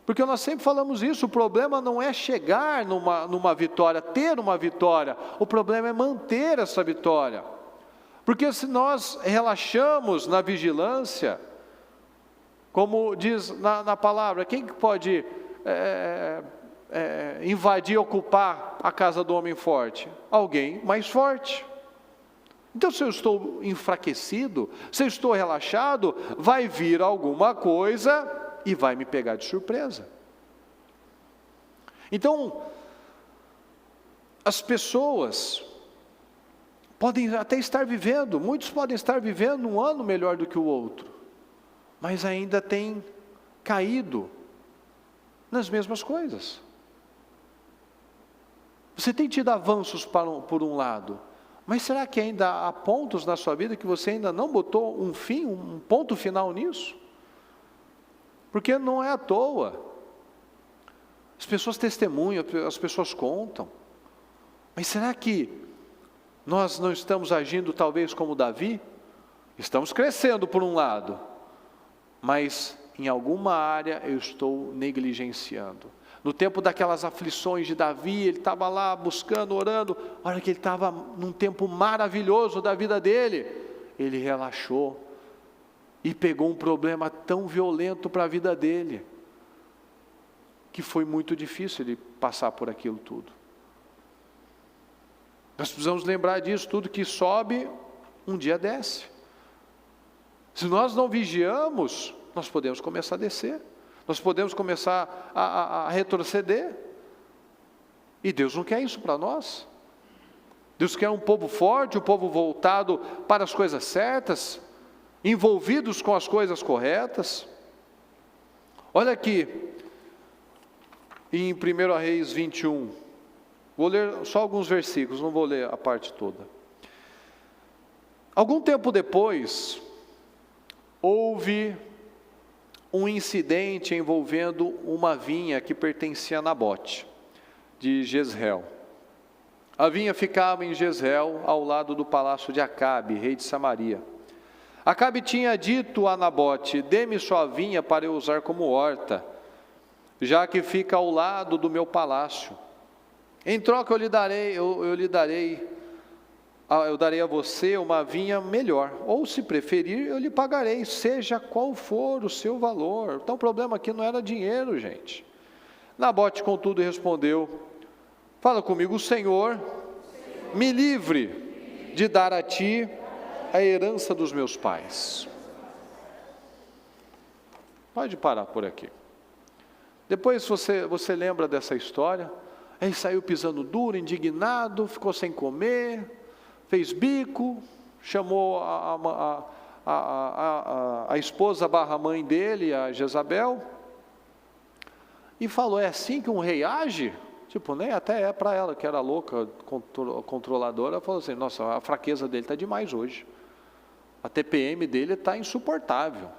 porque nós sempre falamos isso, o problema não é chegar numa vitória, ter uma vitória, o problema é manter essa vitória, porque se nós relaxamos na vigilância, como diz na palavra, quem pode invadir, ocupar a casa do homem forte? Alguém mais forte. Então se eu estou enfraquecido, se eu estou relaxado, vai vir alguma coisa e vai me pegar de surpresa. Então, as pessoas podem até estar vivendo, muitos podem estar vivendo um ano melhor do que o outro, mas ainda têm caído nas mesmas coisas. Você tem tido avanços por um lado, mas será que ainda há pontos na sua vida que você ainda não botou um fim, um ponto final nisso? Porque não é à toa. As pessoas testemunham, as pessoas contam. Mas será que nós não estamos agindo talvez como Davi? Estamos crescendo por um lado, mas em alguma área eu estou negligenciando. No tempo daquelas aflições de Davi, ele estava lá buscando, orando. A hora que ele estava num tempo maravilhoso da vida dele, ele relaxou e pegou um problema tão violento para a vida dele, que foi muito difícil ele passar por aquilo tudo. Nós precisamos lembrar disso, tudo que sobe, um dia desce. Se nós não vigiamos, nós podemos começar a descer. Nós podemos começar a retroceder. E Deus não quer isso para nós. Deus quer um povo forte, um povo voltado para as coisas certas, envolvidos com as coisas corretas. Olha aqui, em 1 Reis 21, vou ler só alguns versículos, não vou ler a parte toda. Algum tempo depois, houve um incidente envolvendo uma vinha que pertencia a Nabote, de Jezreel. A vinha ficava em Jezreel, ao lado do palácio de Acabe, rei de Samaria. Acabe tinha dito a Nabote: dê-me sua vinha para eu usar como horta, já que fica ao lado do meu palácio. Em troca eu darei a você uma vinha melhor, ou se preferir, eu lhe pagarei, seja qual for o seu valor. Então o problema aqui não era dinheiro, gente. Nabote, contudo, respondeu: fala comigo, o Senhor me livre de dar a ti a herança dos meus pais. Pode parar por aqui. Depois você lembra dessa história. Ele saiu pisando duro, indignado, ficou sem comer, fez bico, chamou a esposa barra mãe dele, a Jezabel, e falou: é assim que um rei age? Tipo, nem até é para ela, que era louca, controladora, falou assim: nossa, a fraqueza dele está demais hoje, a TPM dele está insuportável,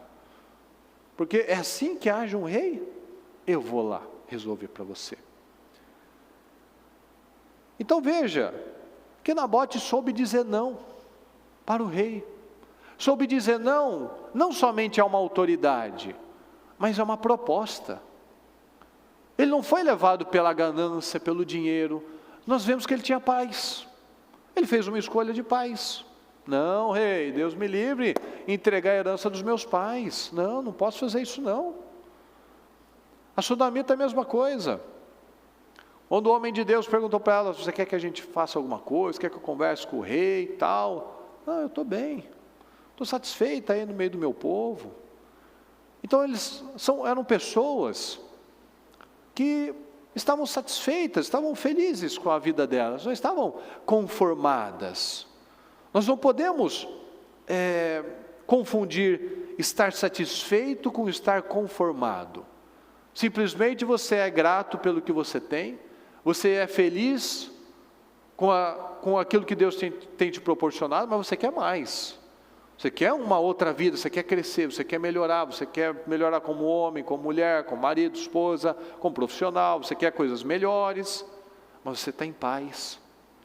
porque é assim que age um rei? Eu vou lá resolver para você. Então veja, que Nabote soube dizer não para o rei, soube dizer não, não somente a uma autoridade, mas a uma proposta. Ele não foi levado pela ganância, pelo dinheiro. Nós vemos que ele tinha paz, ele fez uma escolha de paz. Não, rei, Deus me livre, entregar a herança dos meus pais. Não, não posso fazer isso não. A Sunamita é a mesma coisa. Quando o homem de Deus perguntou para ela: você quer que a gente faça alguma coisa? Quer que eu converse com o rei e tal? Não, eu estou bem, estou satisfeita aí no meio do meu povo. Então eram pessoas que estavam satisfeitas, estavam felizes com a vida delas, não estavam conformadas. Nós não podemos confundir estar satisfeito com estar conformado. Simplesmente você é grato pelo que você tem, você é feliz com aquilo que Deus tem te proporcionado, mas você quer mais. Você quer uma outra vida, você quer crescer, você quer melhorar como homem, como mulher, como marido, esposa, como profissional, você quer coisas melhores, mas você está em paz.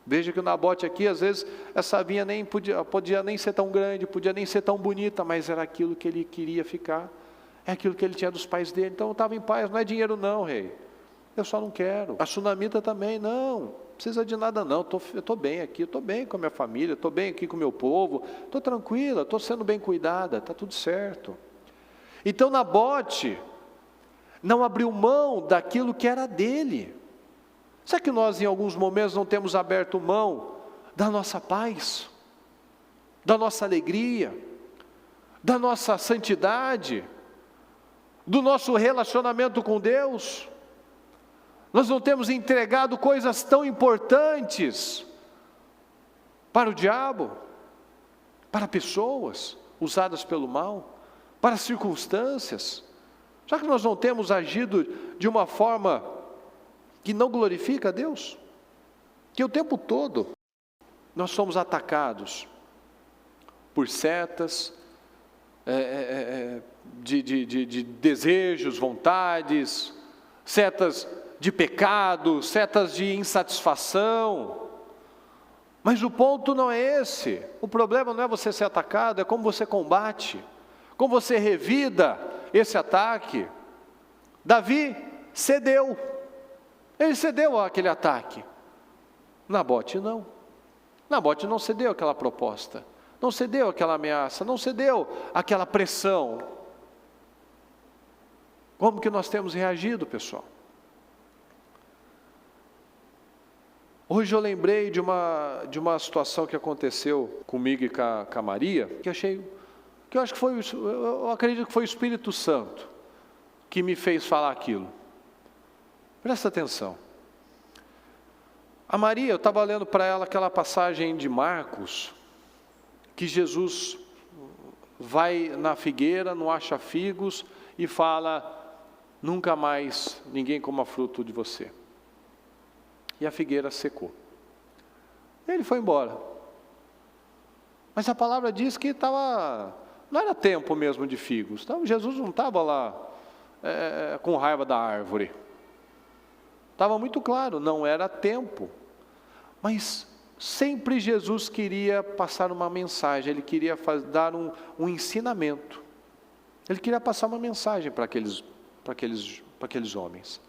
Veja que o Nabote aqui, às vezes, essa vinha nem podia nem ser tão grande, podia nem ser tão bonita, mas era aquilo que ele queria ficar, é aquilo que ele tinha dos pais dele. Então eu estava em paz, não é dinheiro não, rei, eu só não quero. A Sunamita também, não precisa de nada não, eu estou bem aqui, estou bem com a minha família, estou bem aqui com o meu povo, estou tranquila, estou sendo bem cuidada, está tudo certo. Então Nabote não abriu mão daquilo que era dele. Será que nós em alguns momentos não temos aberto mão da nossa paz, da nossa alegria, da nossa santidade, do nosso relacionamento com Deus? Nós não temos entregado coisas tão importantes para o diabo, para pessoas usadas pelo mal, para circunstâncias. Será que nós não temos agido de uma forma que não glorifica a Deus? Que o tempo todo nós somos atacados por setas de desejos, vontades, setas de pecado, setas de insatisfação. Mas o ponto não é esse. O problema não é você ser atacado, é como você combate, como você revida esse ataque. Davi cedeu. Ele cedeu àquele ataque. Nabote não. Nabote não cedeu àquela proposta, não cedeu àquela ameaça, não cedeu àquela pressão. Como que nós temos reagido, pessoal? Hoje eu lembrei de uma situação que aconteceu comigo e com a Maria, que eu acho que eu acredito que foi o Espírito Santo que me fez falar aquilo. Presta atenção. A Maria, eu estava lendo para ela aquela passagem de Marcos, que Jesus vai na figueira, não acha figos, e fala, nunca mais ninguém coma fruto de você. E a figueira secou. Ele foi embora. Mas a palavra diz que não era tempo mesmo de figos. Então, Jesus não estava lá com raiva da árvore. Estava muito claro, não era tempo. Mas sempre Jesus queria passar uma mensagem, Ele queria dar um ensinamento. Ele queria passar uma mensagem para aqueles homens.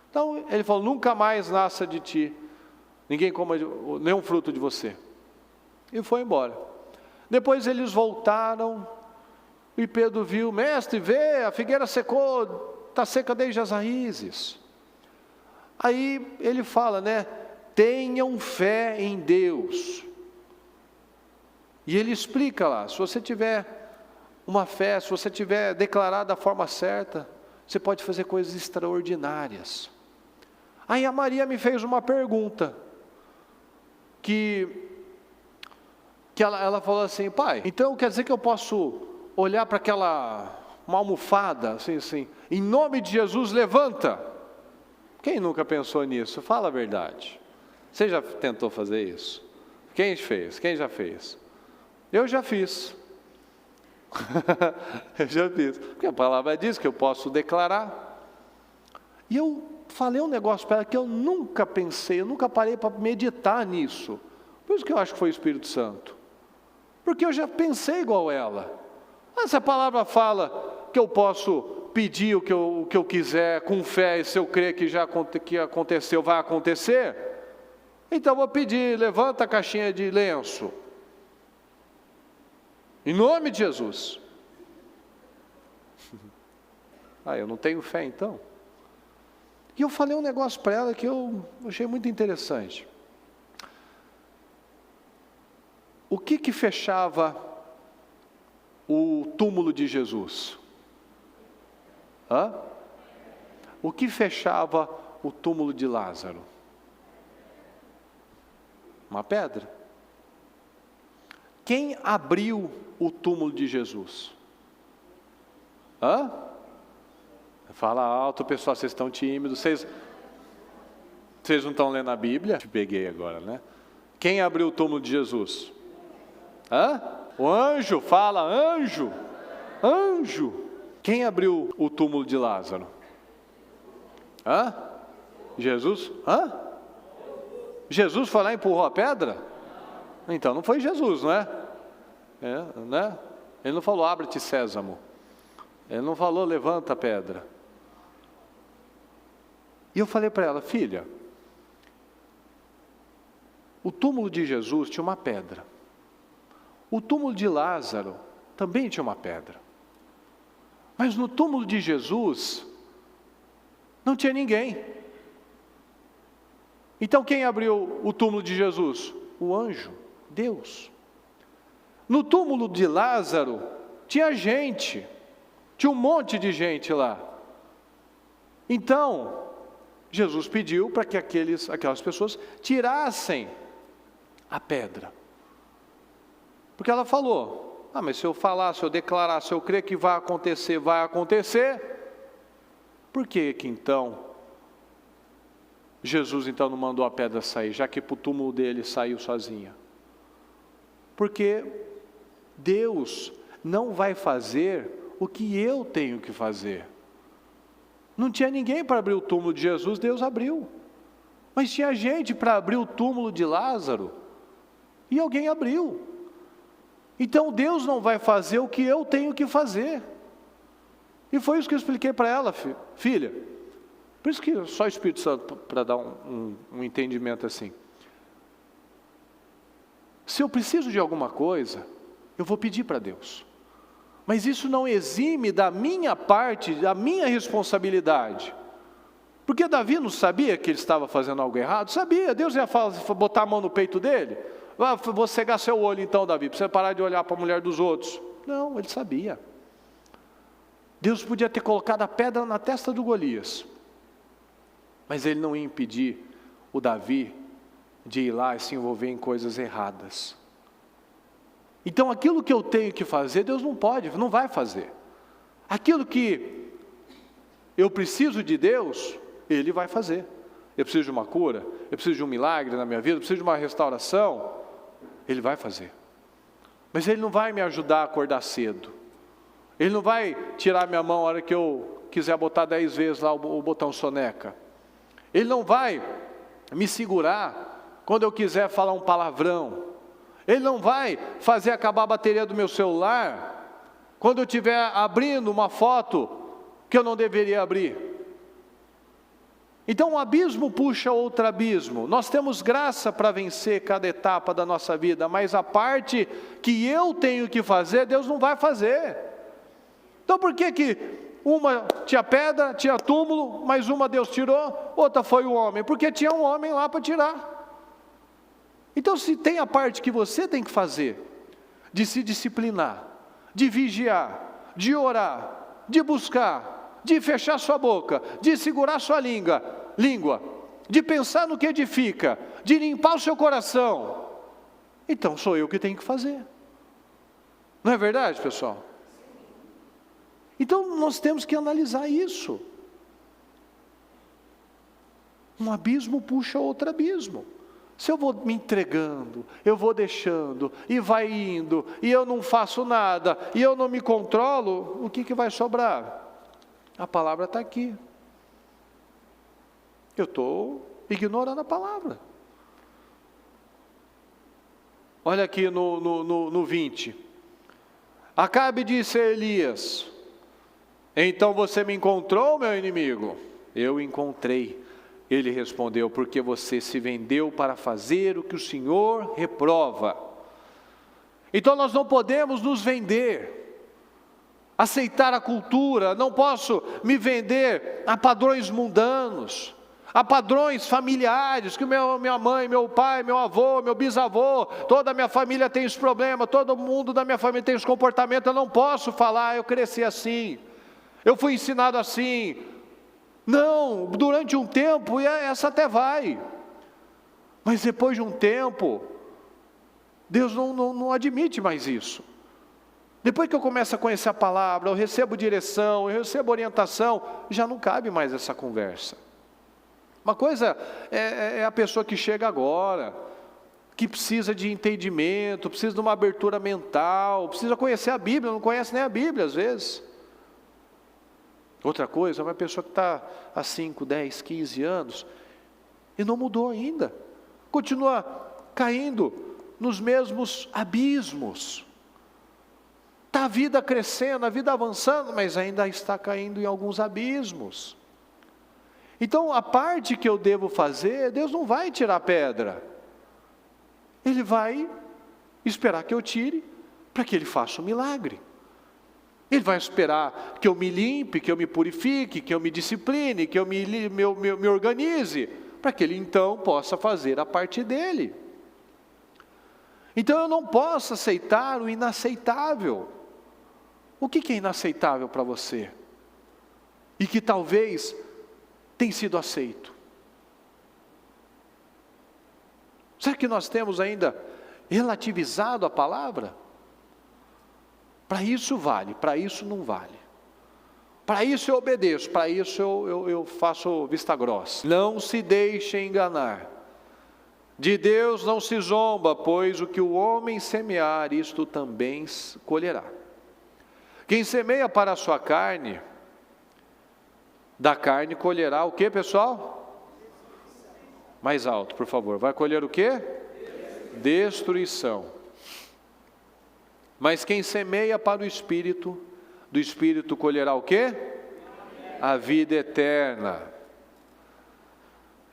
Então Ele falou, nunca mais nasça de ti, ninguém coma nenhum fruto de você. E foi embora. Depois eles voltaram, e Pedro viu, mestre, vê, a figueira secou, está seca desde as raízes. Aí ele fala, tenham fé em Deus. E ele explica lá, se você tiver uma fé, se você tiver declarado da forma certa, você pode fazer coisas extraordinárias. Aí a Maria me fez uma pergunta, que ela falou assim, pai, então quer dizer que eu posso olhar para uma almofada, assim, em nome de Jesus, levanta. Quem nunca pensou nisso? Fala a verdade. Você já tentou fazer isso? Quem fez? Quem já fez? Eu já fiz. Eu já fiz. Porque a palavra diz que eu posso declarar. E eu falei um negócio para ela que eu nunca pensei, eu nunca parei para meditar nisso. Por isso que eu acho que foi o Espírito Santo. Porque eu já pensei igual ela. Essa palavra fala que eu posso pedir o que eu quiser com fé, e se eu crer que aconteceu, vai acontecer, então eu vou pedir, levanta a caixinha de lenço, em nome de Jesus. Eu não tenho fé então. E eu falei um negócio para ela que eu achei muito interessante. O que fechava o túmulo de Jesus? O que fechava o túmulo de Lázaro? Uma pedra. Quem abriu o túmulo de Jesus? Fala alto, pessoal, vocês estão tímidos, vocês não estão lendo a Bíblia? Te peguei agora, né? Quem abriu o túmulo de Jesus? O anjo, fala, anjo. Quem abriu o túmulo de Lázaro? Jesus? Jesus foi lá e empurrou a pedra? Então não foi Jesus, não é? Né? Ele não falou, abre-te sésamo. Ele não falou, levanta a pedra. E eu falei para ela, filha, o túmulo de Jesus tinha uma pedra. O túmulo de Lázaro também tinha uma pedra. Mas no túmulo de Jesus, não tinha ninguém. Então quem abriu o túmulo de Jesus? O anjo, Deus. No túmulo de Lázaro, tinha gente, tinha um monte de gente lá. Então, Jesus pediu para que aquelas pessoas tirassem a pedra. Porque ela falou, mas se eu falar, se eu declarar, se eu crer que vai acontecer, Por que então Jesus então não mandou a pedra sair, já que para o túmulo dele saiu sozinha? Porque Deus não vai fazer o que eu tenho que fazer. Não tinha ninguém para abrir o túmulo de Jesus, Deus abriu. Mas tinha gente para abrir o túmulo de Lázaro, e alguém abriu. Então Deus não vai fazer o que eu tenho que fazer. E foi isso que eu expliquei para ela, filha. Por isso que só o Espírito Santo para dar um entendimento assim. Se eu preciso de alguma coisa, eu vou pedir para Deus. Mas isso não exime da minha parte, da minha responsabilidade. Porque Davi não sabia que ele estava fazendo algo errado? Sabia, Deus ia botar a mão no peito dele. Vou cegar seu olho então, Davi, para você parar de olhar para a mulher dos outros. Não, ele sabia. Deus podia ter colocado a pedra na testa do Golias. Mas ele não ia impedir o Davi de ir lá e se envolver em coisas erradas. Então aquilo que eu tenho que fazer, Deus não vai fazer. Aquilo que eu preciso de Deus, Ele vai fazer. Eu preciso de uma cura, eu preciso de um milagre na minha vida, eu preciso de uma restauração, Ele vai fazer. Mas Ele não vai me ajudar a acordar cedo. Ele não vai tirar minha mão a hora que eu quiser botar 10 vezes lá o botão soneca. Ele não vai me segurar quando eu quiser falar um palavrão. Ele não vai fazer acabar a bateria do meu celular quando eu estiver abrindo uma foto que eu não deveria abrir. Então um abismo puxa outro abismo. Nós temos graça para vencer cada etapa da nossa vida, mas a parte que eu tenho que fazer, Deus não vai fazer. Então por que uma tinha pedra, tinha túmulo, mas uma Deus tirou, outra foi o homem? Porque tinha um homem lá para tirar. Então se tem a parte que você tem que fazer, de se disciplinar, de vigiar, de orar, de buscar, de fechar sua boca, de segurar sua língua, de pensar no que edifica, de limpar o seu coração, então sou eu que tenho que fazer. Não é verdade, pessoal? Então nós temos que analisar isso. Um abismo puxa outro abismo. Se eu vou me entregando, eu vou deixando, e vai indo, e eu não faço nada, e eu não me controlo, o que vai sobrar? A palavra está aqui. Eu estou ignorando a palavra. Olha aqui no 20. Acabe disse a Elias: então você me encontrou, meu inimigo? Eu encontrei. Ele respondeu: porque você se vendeu para fazer o que o Senhor reprova. Então nós não podemos nos vender, aceitar a cultura. Não posso me vender a padrões mundanos, a padrões familiares, que minha mãe, meu pai, meu avô, meu bisavô, toda a minha família tem esse problema, todo mundo da minha família tem esse comportamento. Eu não posso falar, eu cresci assim, eu fui ensinado assim. Não, durante um tempo essa até vai, mas depois de um tempo, Deus não admite mais isso. Depois que eu começo a conhecer a palavra, eu recebo direção, eu recebo orientação, já não cabe mais essa conversa. Uma coisa é a pessoa que chega agora, que precisa de entendimento, precisa de uma abertura mental, precisa conhecer a Bíblia, não conhece nem a Bíblia às vezes. Outra coisa, uma pessoa que está há 5, 10, 15 anos e não mudou ainda, continua caindo nos mesmos abismos. Está a vida crescendo, a vida avançando, mas ainda está caindo em alguns abismos. Então a parte que eu devo fazer, Deus não vai tirar a pedra. Ele vai esperar que eu tire, para que Ele faça um milagre. Ele vai esperar que eu me limpe, que eu me purifique, que eu me discipline, que eu me organize, para que Ele então possa fazer a parte dEle. Então eu não posso aceitar o inaceitável. O que é inaceitável para você? E que talvez tenha sido aceito. Será que nós temos ainda relativizado a palavra? Para isso vale, para isso não vale. Para isso eu obedeço, para isso eu faço vista grossa. Não se deixe enganar. De Deus não se zomba, pois o que o homem semear, isto também colherá. Quem semeia para a sua carne, da carne colherá o que, pessoal? Mais alto, por favor. Vai colher o que? Destruição. Mas quem semeia para o Espírito, do Espírito colherá o que? A vida eterna.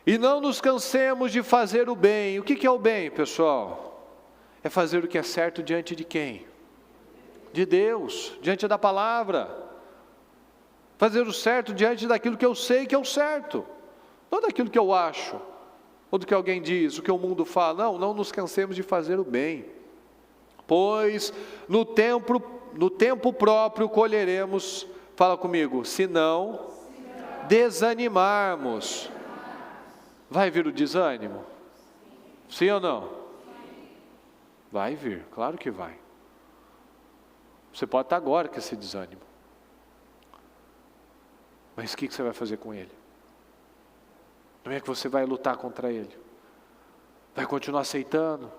E não nos cansemos de fazer o bem. O que é o bem, pessoal? É fazer o que é certo diante de quem? De Deus, diante da palavra. Fazer o certo diante daquilo que eu sei que é o certo. Não daquilo que eu acho, ou do que alguém diz, o que o mundo fala. Não nos cansemos de fazer o bem. Pois no tempo próprio colheremos, fala comigo, se não desanimarmos. Vai vir o desânimo? Sim ou não? Vai vir, claro que vai. Você pode estar agora com esse desânimo. Mas o que você vai fazer com ele? Como é que você vai lutar contra ele? Vai continuar aceitando?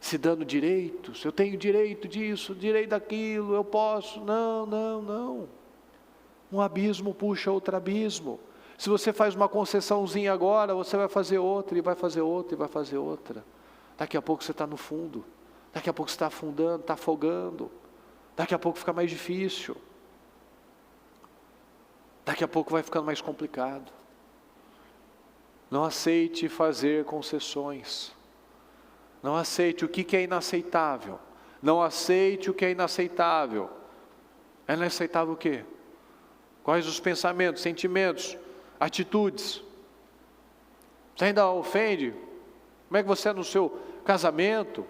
Se dando direitos? Eu tenho direito disso, direito daquilo, eu posso. Não. Um abismo puxa outro abismo. Se você faz uma concessãozinha agora, você vai fazer outra, e vai fazer outra, e vai fazer outra. Daqui a pouco você está no fundo. Daqui a pouco você está afundando, está afogando. Daqui a pouco fica mais difícil. Daqui a pouco vai ficando mais complicado. Não aceite fazer concessões. Não aceite o que é inaceitável. Não aceite o que é inaceitável. É inaceitável o quê? Quais os pensamentos, sentimentos, atitudes? Você ainda ofende? Como é que você é no seu casamento?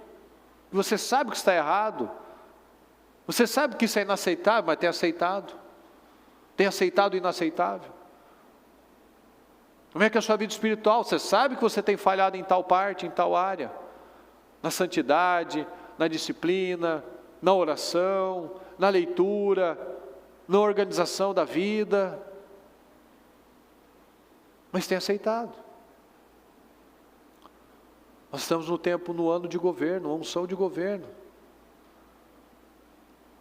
Você sabe que está errado. Você sabe que isso é inaceitável, mas tem aceitado. Tem aceitado o inaceitável. Como é que é a sua vida espiritual? Você sabe que você tem falhado em tal parte, em tal área. Na santidade, na disciplina, na oração, na leitura, na organização da vida. Mas tem aceitado. Nós estamos no ano de governo, uma unção de governo.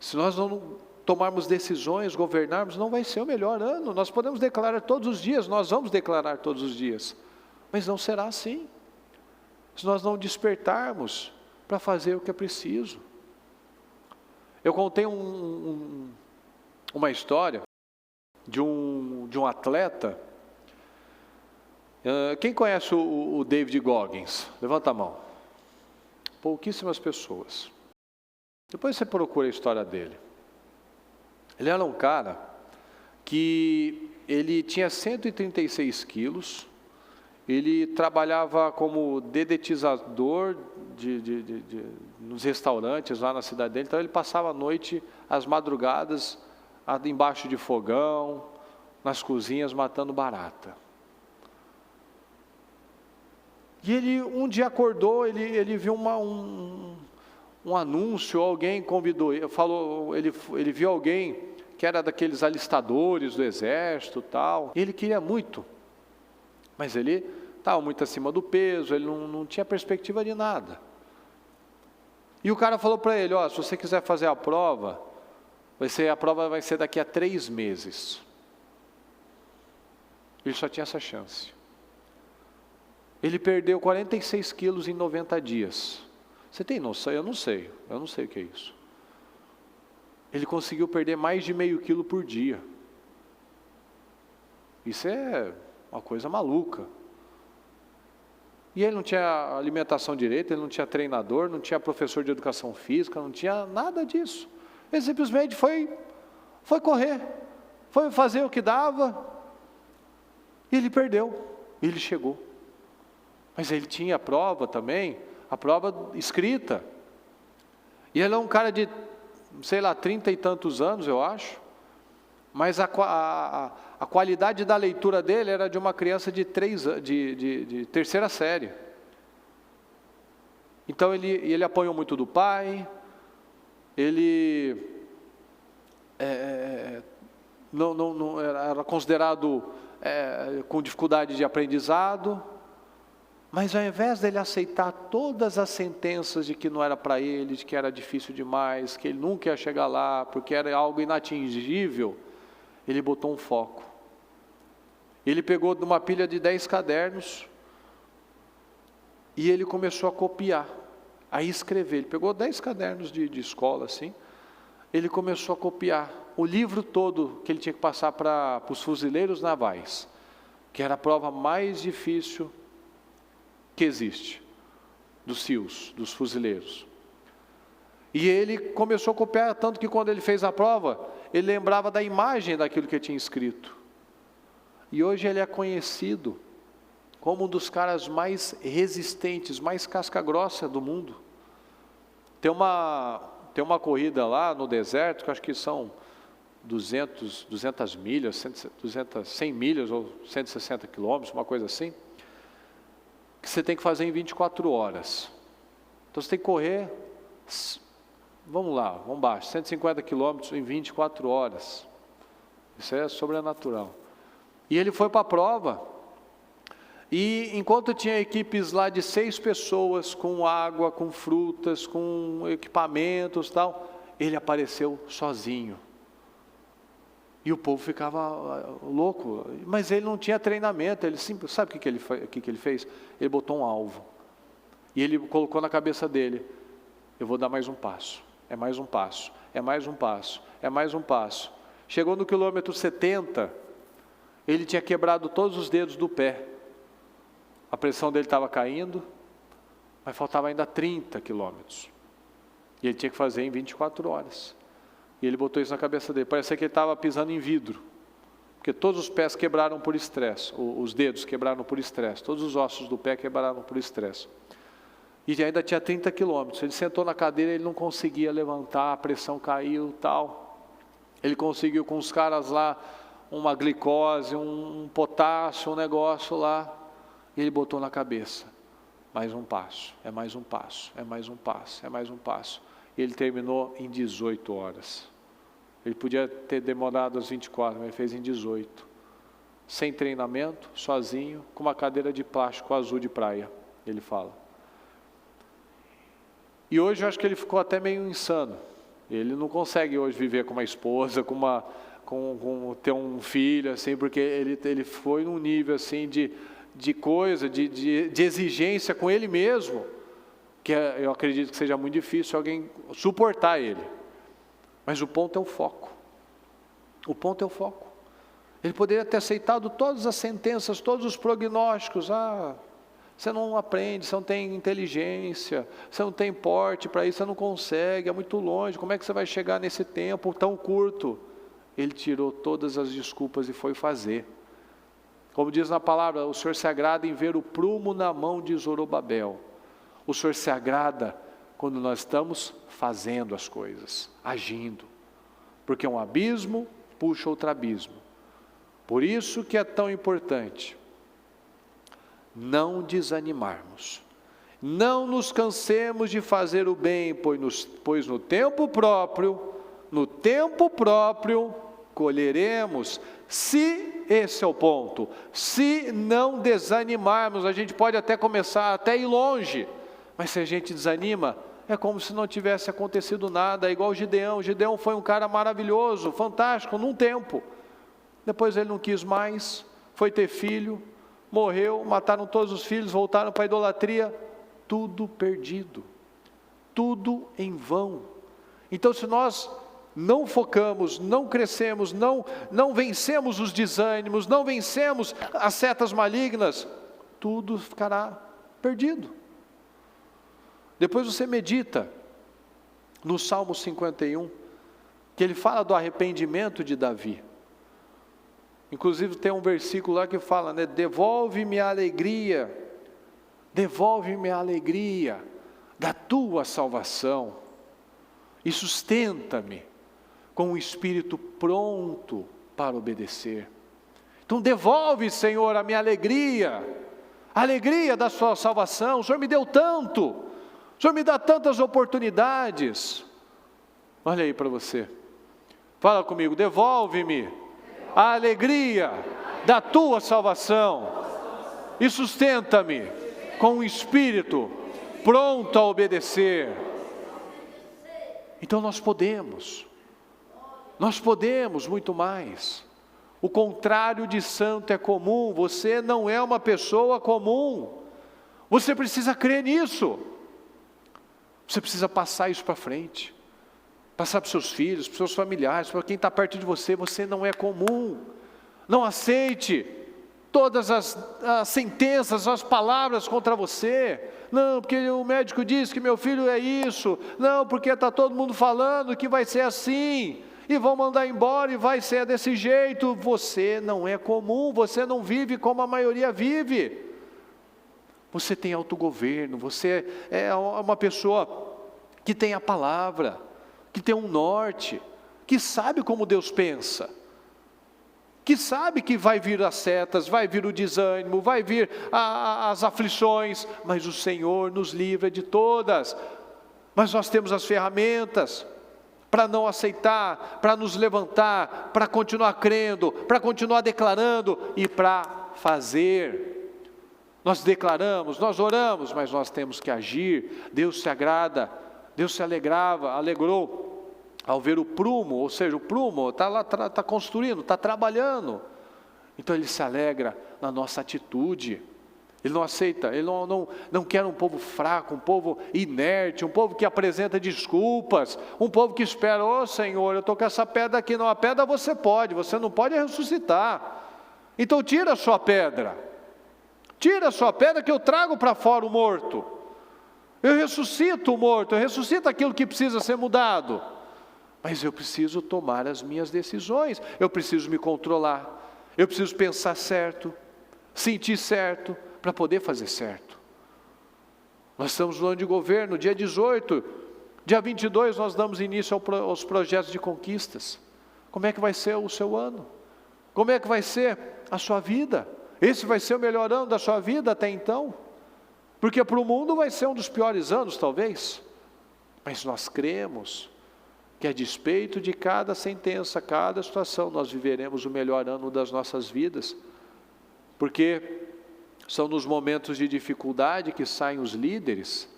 Se nós não tomarmos decisões, governarmos, não vai ser o melhor ano. Nós podemos declarar todos os dias, nós vamos declarar todos os dias. Mas não será assim. Se nós não despertarmos para fazer o que é preciso. Eu contei uma história de um atleta. Quem conhece o David Goggins? Levanta a mão. Pouquíssimas pessoas. Depois você procura a história dele. Ele era um cara que ele tinha 136 quilos, ele trabalhava como dedetizador nos restaurantes lá na cidade dele, então ele passava a noite, as madrugadas, embaixo de fogão, nas cozinhas, matando barata. E ele um dia acordou, ele viu um anúncio, alguém convidou, ele viu alguém que era daqueles alistadores do exército tal, e ele queria muito, mas ele estava muito acima do peso, ele não tinha perspectiva de nada. E o cara falou para ele, se você quiser fazer a prova vai ser daqui a 3 meses. Ele só tinha essa chance. Ele perdeu 46 quilos em 90 dias. Você tem noção? Eu não sei o que é isso. Ele conseguiu perder mais de meio quilo por dia. Isso é uma coisa maluca. E ele não tinha alimentação direita, ele não tinha treinador, não tinha professor de educação física, não tinha nada disso. Ele simplesmente foi correr, foi fazer o que dava, e ele perdeu, e ele chegou. Mas ele tinha a prova também, a prova escrita. E ele é um cara de, 30 e tantos anos, eu acho. Mas a qualidade da leitura dele era de uma criança de terceira série. Então ele apanhou muito do pai, ele era considerado com dificuldade de aprendizado. Mas ao invés dele aceitar todas as sentenças de que não era para ele, de que era difícil demais, que ele nunca ia chegar lá, porque era algo inatingível, ele botou um foco. Ele pegou uma pilha de 10 cadernos e ele começou a copiar, a escrever. Ele pegou 10 cadernos de escola assim, ele começou a copiar o livro todo que ele tinha que passar para os fuzileiros navais, que era a prova mais difícil que existe, dos SEALs, dos fuzileiros. E ele começou a copiar, tanto que quando ele fez a prova, ele lembrava da imagem daquilo que ele tinha escrito. E hoje ele é conhecido como um dos caras mais resistentes, mais casca-grossa do mundo. Tem uma corrida lá no deserto, que eu acho que são 200 milhas, 100 milhas ou 160 quilômetros, uma coisa assim, que você tem que fazer em 24 horas. Então você tem que correr, vamos lá, vamos baixo, 150 quilômetros em 24 horas. Isso é sobrenatural. E ele foi para a prova, e enquanto tinha equipes lá de 6 pessoas, com água, com frutas, com equipamentos e tal, ele apareceu sozinho. E o povo ficava louco, mas ele não tinha treinamento, ele sabe o que ele fez? Ele botou um alvo, e ele colocou na cabeça dele: eu vou dar mais um passo, é mais um passo, é mais um passo, é mais um passo. Chegou no quilômetro 70, ele tinha quebrado todos os dedos do pé, a pressão dele estava caindo, mas faltava ainda 30 quilômetros, e ele tinha que fazer em 24 horas. E ele botou isso na cabeça dele, parecia que ele estava pisando em vidro, porque todos os pés quebraram por estresse, os dedos quebraram por estresse, todos os ossos do pé quebraram por estresse. E ainda tinha 30 quilômetros, ele sentou na cadeira, ele não conseguia levantar, a pressão caiu, tal. Ele conseguiu com os caras lá, uma glicose, um potássio, um negócio lá, e ele botou na cabeça: mais um passo, é mais um passo, é mais um passo, é mais um passo. E ele terminou em 18 horas. Ele podia ter demorado as 24, mas ele fez em 18. Sem treinamento, sozinho, com uma cadeira de plástico azul de praia, ele fala. E hoje eu acho que ele ficou até meio insano. Ele não consegue hoje viver com uma esposa, ter um filho, assim, porque ele foi num nível assim de coisa, de exigência com ele mesmo, que eu acredito que seja muito difícil alguém suportar ele. Mas o ponto é o foco. O ponto é o foco. Ele poderia ter aceitado todas as sentenças, todos os prognósticos. Você não aprende, você não tem inteligência, você não tem porte para isso, você não consegue, é muito longe, como é que você vai chegar nesse tempo tão curto? Ele tirou todas as desculpas e foi fazer. Como diz na palavra, o Senhor se agrada em ver o prumo na mão de Zorobabel. O Senhor se agrada quando nós estamos fazendo as coisas, agindo. Porque um abismo puxa outro abismo. Por isso que é tão importante não desanimarmos. Não nos cansemos de fazer o bem, pois no tempo próprio colheremos. Se esse é o ponto, se não desanimarmos, a gente pode até começar, até ir longe, mas se a gente desanima, é como se não tivesse acontecido nada. É igual o Gideão. O Gideão foi um cara maravilhoso, fantástico, num tempo. Depois ele não quis mais, foi ter filho, morreu, mataram todos os filhos, voltaram para a idolatria, tudo perdido, tudo em vão. Então se nós não focamos, não crescemos, não vencemos os desânimos, não vencemos as setas malignas, tudo ficará perdido. Depois você medita no Salmo 51, que ele fala do arrependimento de Davi. Inclusive tem um versículo lá que fala, né? Devolve-me a alegria da tua salvação e sustenta-me com um espírito pronto para obedecer. Então devolve, Senhor, a minha alegria, a alegria da sua salvação. O Senhor me deu tanto, o Senhor me dá tantas oportunidades. Olha aí para você, fala comigo: devolve-me a alegria da tua salvação e sustenta-me com um espírito pronto a obedecer. Então nós podemos muito mais. O contrário de santo é comum. Você não é uma pessoa comum. Você precisa crer nisso. Você precisa passar isso para frente. Passar para os seus filhos, para os seus familiares, para quem está perto de você. Você não é comum. Não aceite todas as sentenças, as palavras contra você. Não, porque o médico disse que meu filho é isso. Não, porque está todo mundo falando que vai ser assim. E vão mandar embora e vai ser desse jeito. Você não é comum, você não vive como a maioria vive. Você tem autogoverno, você é uma pessoa que tem a palavra, que tem um norte, que sabe como Deus pensa, que sabe que vai vir as setas, vai vir o desânimo, vai vir as aflições, mas o Senhor nos livra de todas. Mas nós temos as ferramentas para não aceitar, para nos levantar, para continuar crendo, para continuar declarando e para fazer. Nós declaramos, nós oramos, mas nós temos que agir. Deus se agrada, Deus se alegrou ao ver o prumo, ou seja, o prumo está lá, está construindo, está trabalhando. Então Ele se alegra na nossa atitude. Ele não aceita, Ele não quer um povo fraco, um povo inerte, um povo que apresenta desculpas, um povo que espera, ô Senhor, eu estou com essa pedra aqui. Não, a pedra você não pode ressuscitar. Então tira a sua pedra. Tira a sua pedra que eu trago para fora o morto. Eu ressuscito o morto, eu ressuscito aquilo que precisa ser mudado. Mas eu preciso tomar as minhas decisões, eu preciso me controlar, eu preciso pensar certo, sentir certo, para poder fazer certo. Nós estamos no ano de governo, dia 18, dia 22 nós damos início aos projetos de conquistas. Como é que vai ser o seu ano? Como é que vai ser a sua vida? Esse vai ser o melhor ano da sua vida até então? Porque para o mundo vai ser um dos piores anos talvez, mas nós cremos que a despeito de cada sentença, cada situação, nós viveremos o melhor ano das nossas vidas, porque são nos momentos de dificuldade que saem os líderes,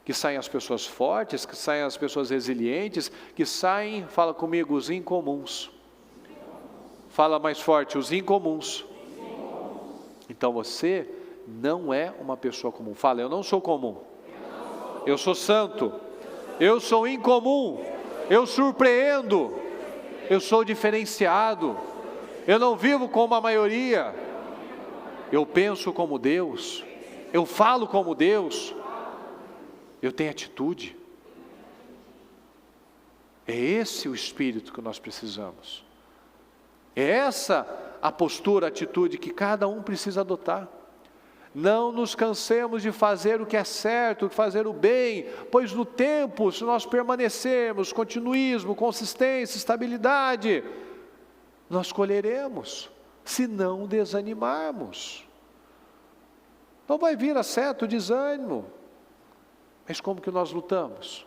que saem as pessoas fortes, que saem as pessoas resilientes, que saem, fala comigo, os incomuns. Fala mais forte, os incomuns. Então você não é uma pessoa comum. Fala, eu não sou comum. Eu sou santo. Eu sou incomum. Eu surpreendo. Eu sou diferenciado. Eu não vivo como a maioria. Eu penso como Deus. Eu falo como Deus. Eu tenho atitude. É esse o espírito que nós precisamos. É essa a postura, a atitude que cada um precisa adotar. Não nos cansemos de fazer o que é certo, de fazer o bem, pois no tempo, se nós permanecermos, continuismo, consistência, estabilidade, nós colheremos, se não desanimarmos. Não vai vir a seta, o desânimo, mas como que nós lutamos?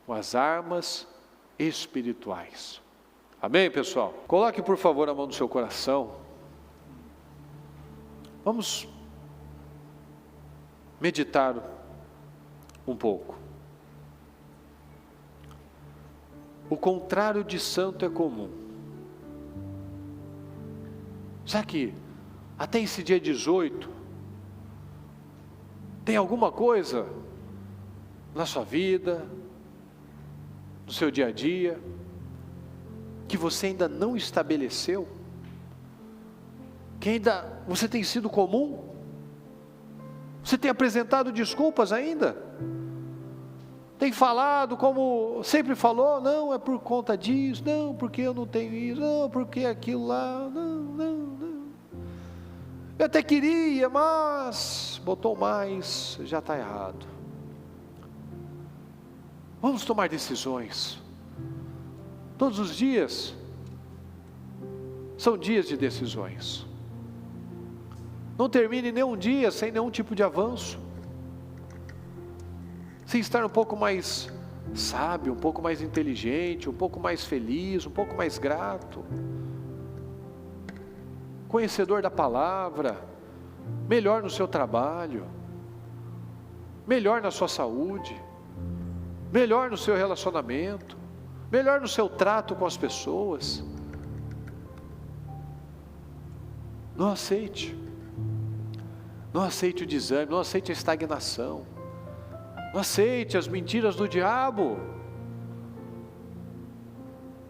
Com as armas espirituais. Amém, pessoal? Coloque, por favor, a mão no seu coração. Vamos meditar um pouco. O contrário de santo é comum. Será que até esse dia 18 tem alguma coisa na sua vida, no seu dia a dia, que você ainda não estabeleceu? Que ainda você tem sido comum? Você tem apresentado desculpas ainda? Tem falado como sempre falou? Não, é por conta disso, não, porque eu não tenho isso, não, porque aquilo lá, não. Eu até queria, mas botou mais, já está errado. Vamos tomar decisões. Todos os dias são dias de decisões. Não termine nenhum dia sem nenhum tipo de avanço, sem estar um pouco mais sábio, um pouco mais inteligente, um pouco mais feliz, um pouco mais grato. conhecedor da palavra, melhor no seu trabalho, melhor na sua saúde, melhor no seu relacionamento, melhor no seu trato com as pessoas. Não aceite o desânimo, não aceite a estagnação, não aceite as mentiras do diabo,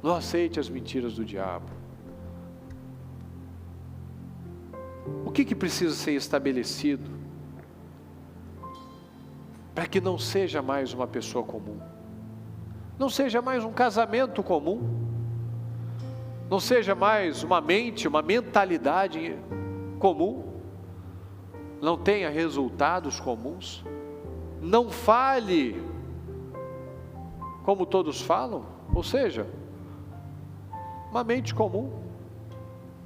não aceite as mentiras do diabo. O que precisa ser estabelecido para que não seja mais uma pessoa comum, não seja mais um casamento comum, não seja mais uma mente, uma mentalidade comum, não tenha resultados comuns, não fale como todos falam, ou seja, uma mente comum,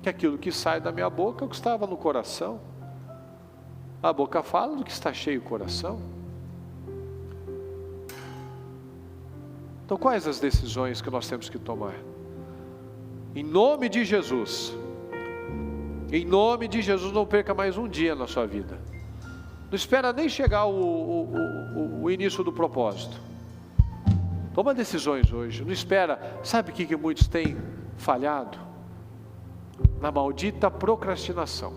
que aquilo que sai da minha boca é o que estava no coração. A boca fala do que está cheio o coração. Então quais as decisões que nós temos que tomar? Em nome de Jesus, não perca mais um dia na sua vida. Não espera nem chegar o início do propósito. Toma decisões hoje, não espera. Sabe o que muitos têm falhado? Na maldita procrastinação.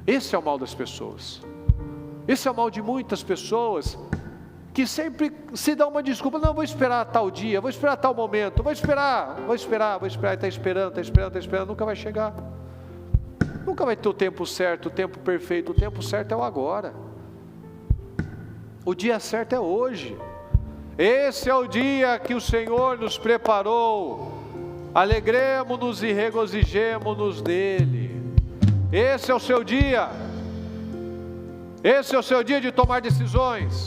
Esse é o mal das pessoas. Esse é o mal de muitas pessoas que sempre se dão uma desculpa. Não, vou esperar tal dia, vou esperar tal momento, vou esperar, está esperando, nunca vai chegar. Nunca vai ter o tempo certo, o tempo perfeito. O tempo certo é o agora. O dia certo é hoje. Esse é o dia que o Senhor nos preparou. Alegremo-nos e regozijemo-nos nele. Esse é o seu dia. Esse é o seu dia de tomar decisões.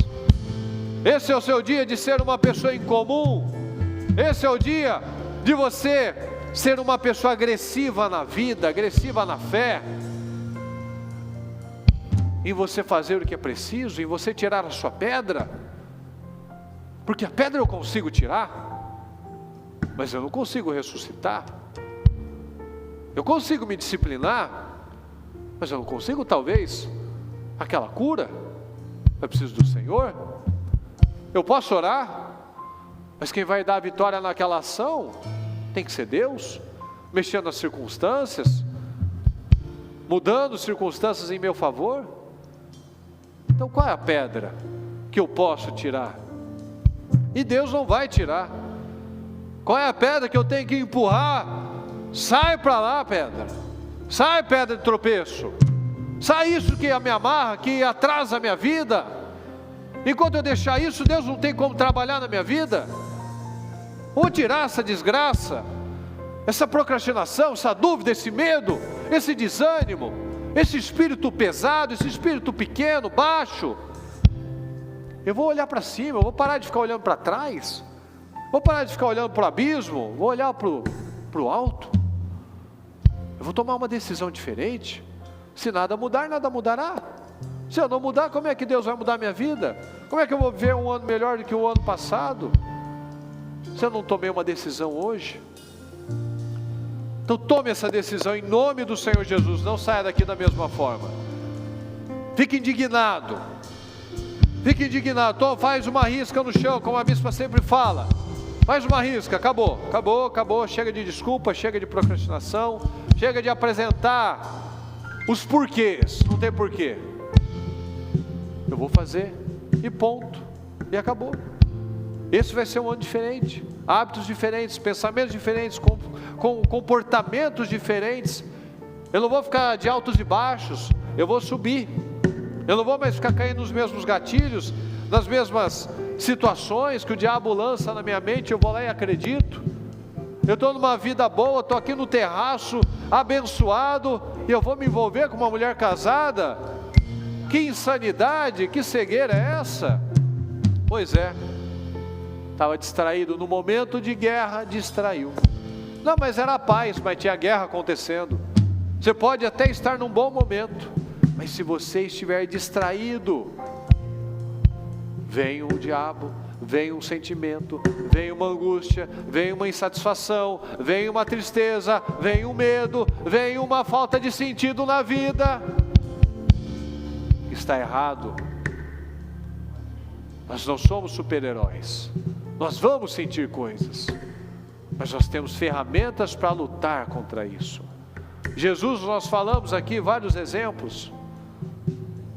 Esse é o seu dia de ser uma pessoa incomum. Esse é o dia de você ser uma pessoa agressiva na vida, agressiva na fé, em você fazer o que é preciso, em você tirar a sua pedra, porque a pedra eu consigo tirar, mas eu não consigo ressuscitar. Eu consigo me disciplinar, mas eu não consigo talvez aquela cura. Eu preciso do Senhor. Eu posso orar, mas quem vai dar a vitória naquela ação tem que ser Deus, mexendo nas circunstâncias, mudando circunstâncias em meu favor. Então qual é a pedra que eu posso tirar? E Deus não vai tirar. Qual é a pedra que eu tenho que empurrar? Sai para lá, pedra. Sai, pedra de tropeço. Sai isso que me amarra, que atrasa a minha vida. Enquanto eu deixar isso, Deus não tem como trabalhar na minha vida. Vou tirar essa desgraça, essa procrastinação, essa dúvida, esse medo, esse desânimo, esse espírito pesado, esse espírito pequeno, baixo. Eu vou olhar para cima, eu vou parar de ficar olhando para trás, vou parar de ficar olhando para o abismo, vou olhar para o alto. Eu vou tomar uma decisão diferente. Se nada mudar, nada mudará. Se eu não mudar, como é que Deus vai mudar a minha vida? Como é que eu vou viver um ano melhor do que o ano passado? Se eu não tomei uma decisão hoje. Então tome essa decisão em nome do Senhor Jesus. Não saia daqui da mesma forma. Fique indignado. Fique indignado. Então faz uma risca no chão, como a bispa sempre fala. Faz uma risca, acabou. Chega de desculpa, chega de procrastinação, chega de apresentar os porquês. Não tem porquê. Eu vou fazer e ponto. E acabou. Esse vai ser um ano diferente, hábitos diferentes, pensamentos diferentes, com comportamentos diferentes. Eu não vou ficar de altos e baixos, eu vou subir. Eu não vou mais ficar caindo nos mesmos gatilhos, nas mesmas situações que o diabo lança na minha mente. Eu vou lá e acredito. Eu estou numa vida boa, estou aqui no terraço, abençoado, e eu vou me envolver com uma mulher casada? Que insanidade, que cegueira é essa? Pois é. Estava distraído, no momento de guerra, distraiu. Não, mas era paz, mas tinha guerra acontecendo. Você pode até estar num bom momento, mas se você estiver distraído, vem o diabo, vem um sentimento, vem uma angústia, vem uma insatisfação, vem uma tristeza, vem um medo, vem uma falta de sentido na vida. Está errado. Nós não somos super-heróis. Nós vamos sentir coisas, mas nós temos ferramentas para lutar contra isso. Jesus, nós falamos aqui vários exemplos.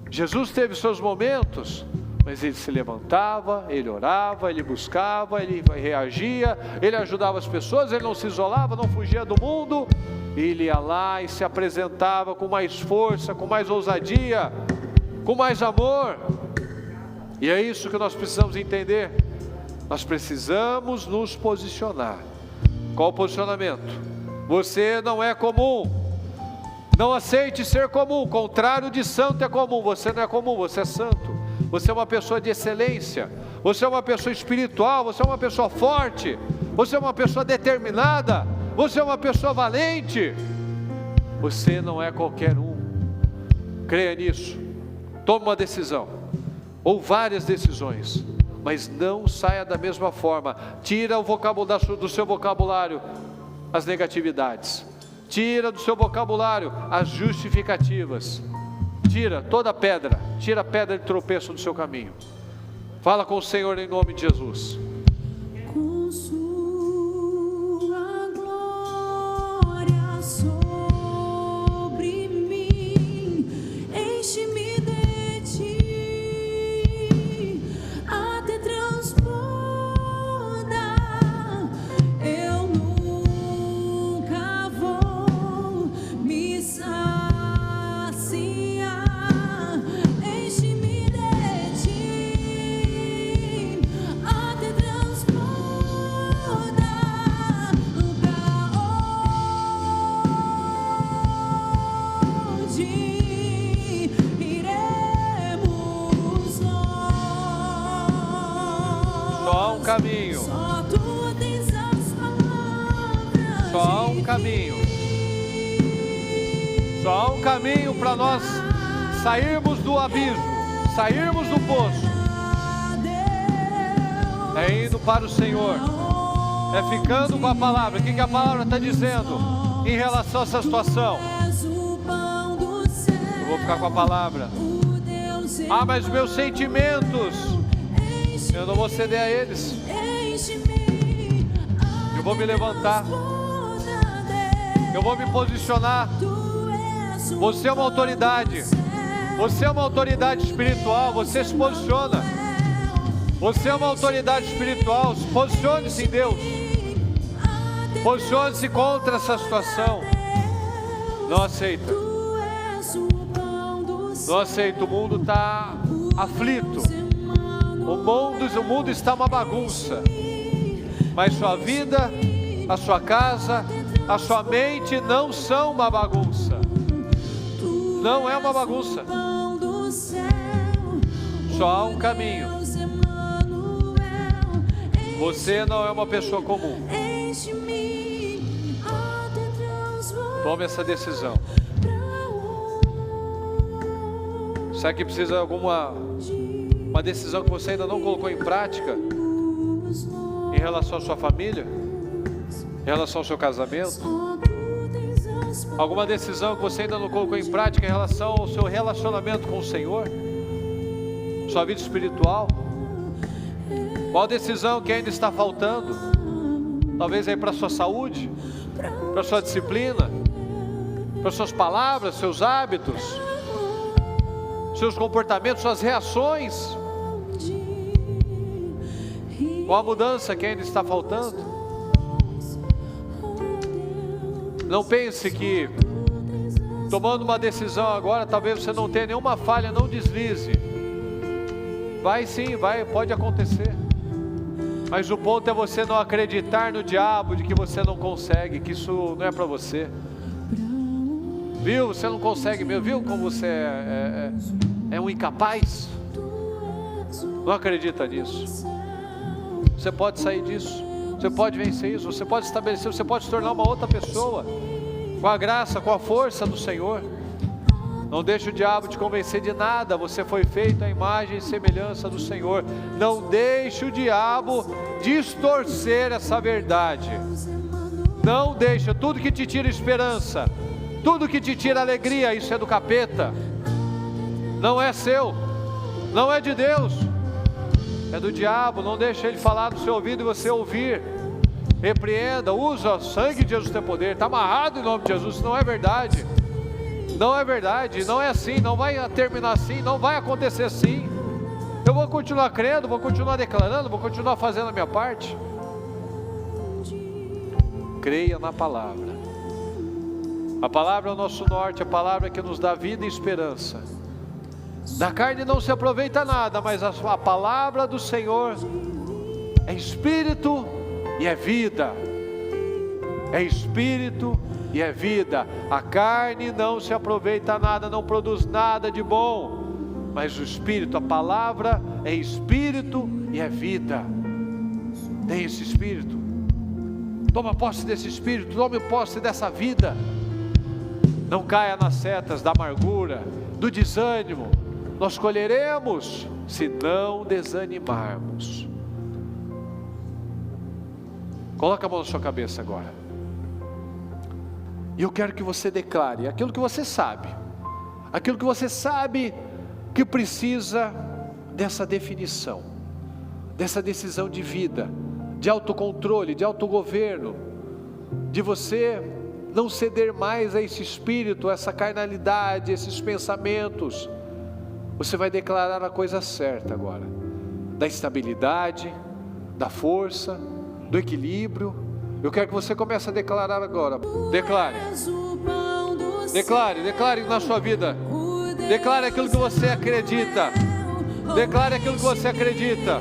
Jesus teve seus momentos, mas ele se levantava, ele orava, ele buscava, ele reagia, ele ajudava as pessoas, ele não se isolava, não fugia do mundo. Ele ia lá e se apresentava com mais força, com mais ousadia, com mais amor. E é isso que nós precisamos entender. Nós precisamos nos posicionar. Qual o posicionamento? Você não é comum. Não aceite ser comum. O contrário de santo é comum. Você não é comum, você é santo. Você é uma pessoa de excelência. Você é uma pessoa espiritual. Você é uma pessoa forte. Você é uma pessoa determinada. Você é uma pessoa valente. Você não é qualquer um. Creia nisso. Tome uma decisão, ou várias decisões, mas não saia da mesma forma. Tira do seu vocabulário as negatividades. Tira do seu vocabulário as justificativas. Tira toda pedra. Tira a pedra de tropeço do seu caminho. Fala com o Senhor em nome de Jesus. Com sua glória sobre mim, enche-me de ti, até transborda. Eu nunca vou me saciar. Enche-me de ti, até transborda. Pra onde iremos nós? Só há um caminho. Só tu tens as palavras. Só há um caminho. Só há um caminho para nós sairmos do abismo, sairmos do poço. É indo para o Senhor. É ficando com a palavra. O que a palavra está dizendo em relação a essa situação? Eu vou ficar com a palavra. Ah, mas meus sentimentos, eu não vou ceder a eles. Eu vou me levantar. Eu vou me posicionar. Você é uma autoridade. Você é uma autoridade espiritual. Você se posiciona. Você é uma autoridade espiritual. Posicione-se em Deus. Posicione-se contra essa situação. Não aceita. Não aceita. O mundo está aflito. O mundo está uma bagunça. Mas sua vida, a sua casa, a sua mente não são uma bagunça. Não é uma bagunça. Só há um caminho. Você não é uma pessoa comum. Tome essa decisão. Será que precisa de uma decisão que você ainda não colocou em prática? Em relação à sua família? Em relação ao seu casamento? Alguma decisão que você ainda não colocou em prática em relação ao seu relacionamento com o Senhor? Sua vida espiritual? Qual decisão que ainda está faltando? Talvez aí para a sua saúde, para a sua disciplina, para as suas palavras, seus hábitos, seus comportamentos, suas reações. Qual a mudança que ainda está faltando? Não pense que tomando uma decisão agora, talvez você não tenha nenhuma falha, não deslize. Vai sim, pode acontecer. Mas o ponto é você não acreditar no diabo de que você não consegue, que isso não é para você. Viu? Você não consegue mesmo. Viu como você é um incapaz? Não acredita nisso. Você pode sair disso. Você pode vencer isso. Você pode estabelecer. Você pode se tornar uma outra pessoa. Com a graça, com a força do Senhor. Não deixe o diabo te convencer de nada. Você foi feito à imagem e semelhança do Senhor. Não deixe o diabo distorcer essa verdade. Não deixe. Tudo que te tira esperança, tudo que te tira alegria, isso é do capeta. Não é seu, não é de Deus, é do diabo. Não deixe ele falar no seu ouvido e você ouvir. Repreenda, usa o sangue de Jesus, tem poder. Está amarrado em nome de Jesus. Isso não é verdade. Não é verdade, não é assim, não vai terminar assim, não vai acontecer assim. Eu vou continuar crendo, vou continuar declarando, vou continuar fazendo a minha parte. Creia na palavra. A palavra é o nosso norte, a palavra que nos dá vida e esperança. Da carne não se aproveita nada, mas a palavra do Senhor é espírito e é vida. É espírito e é vida. A carne não se aproveita nada, não produz nada de bom, mas o Espírito, a palavra é espírito e é vida. Tem esse Espírito, toma posse desse Espírito, tome posse dessa vida. Não caia nas setas da amargura, do desânimo. Nós colheremos se não desanimarmos. Coloca a mão na sua cabeça agora. E eu quero que você declare aquilo que você sabe, aquilo que você sabe que precisa dessa definição, dessa decisão de vida, de autocontrole, de autogoverno, de você não ceder mais a esse espírito, a essa carnalidade, esses pensamentos. Você vai declarar a coisa certa agora, da estabilidade, da força, do equilíbrio. Eu quero que você comece a declarar agora. Declare. Declare, declare na sua vida. Declare aquilo que você acredita. Declare aquilo que você acredita.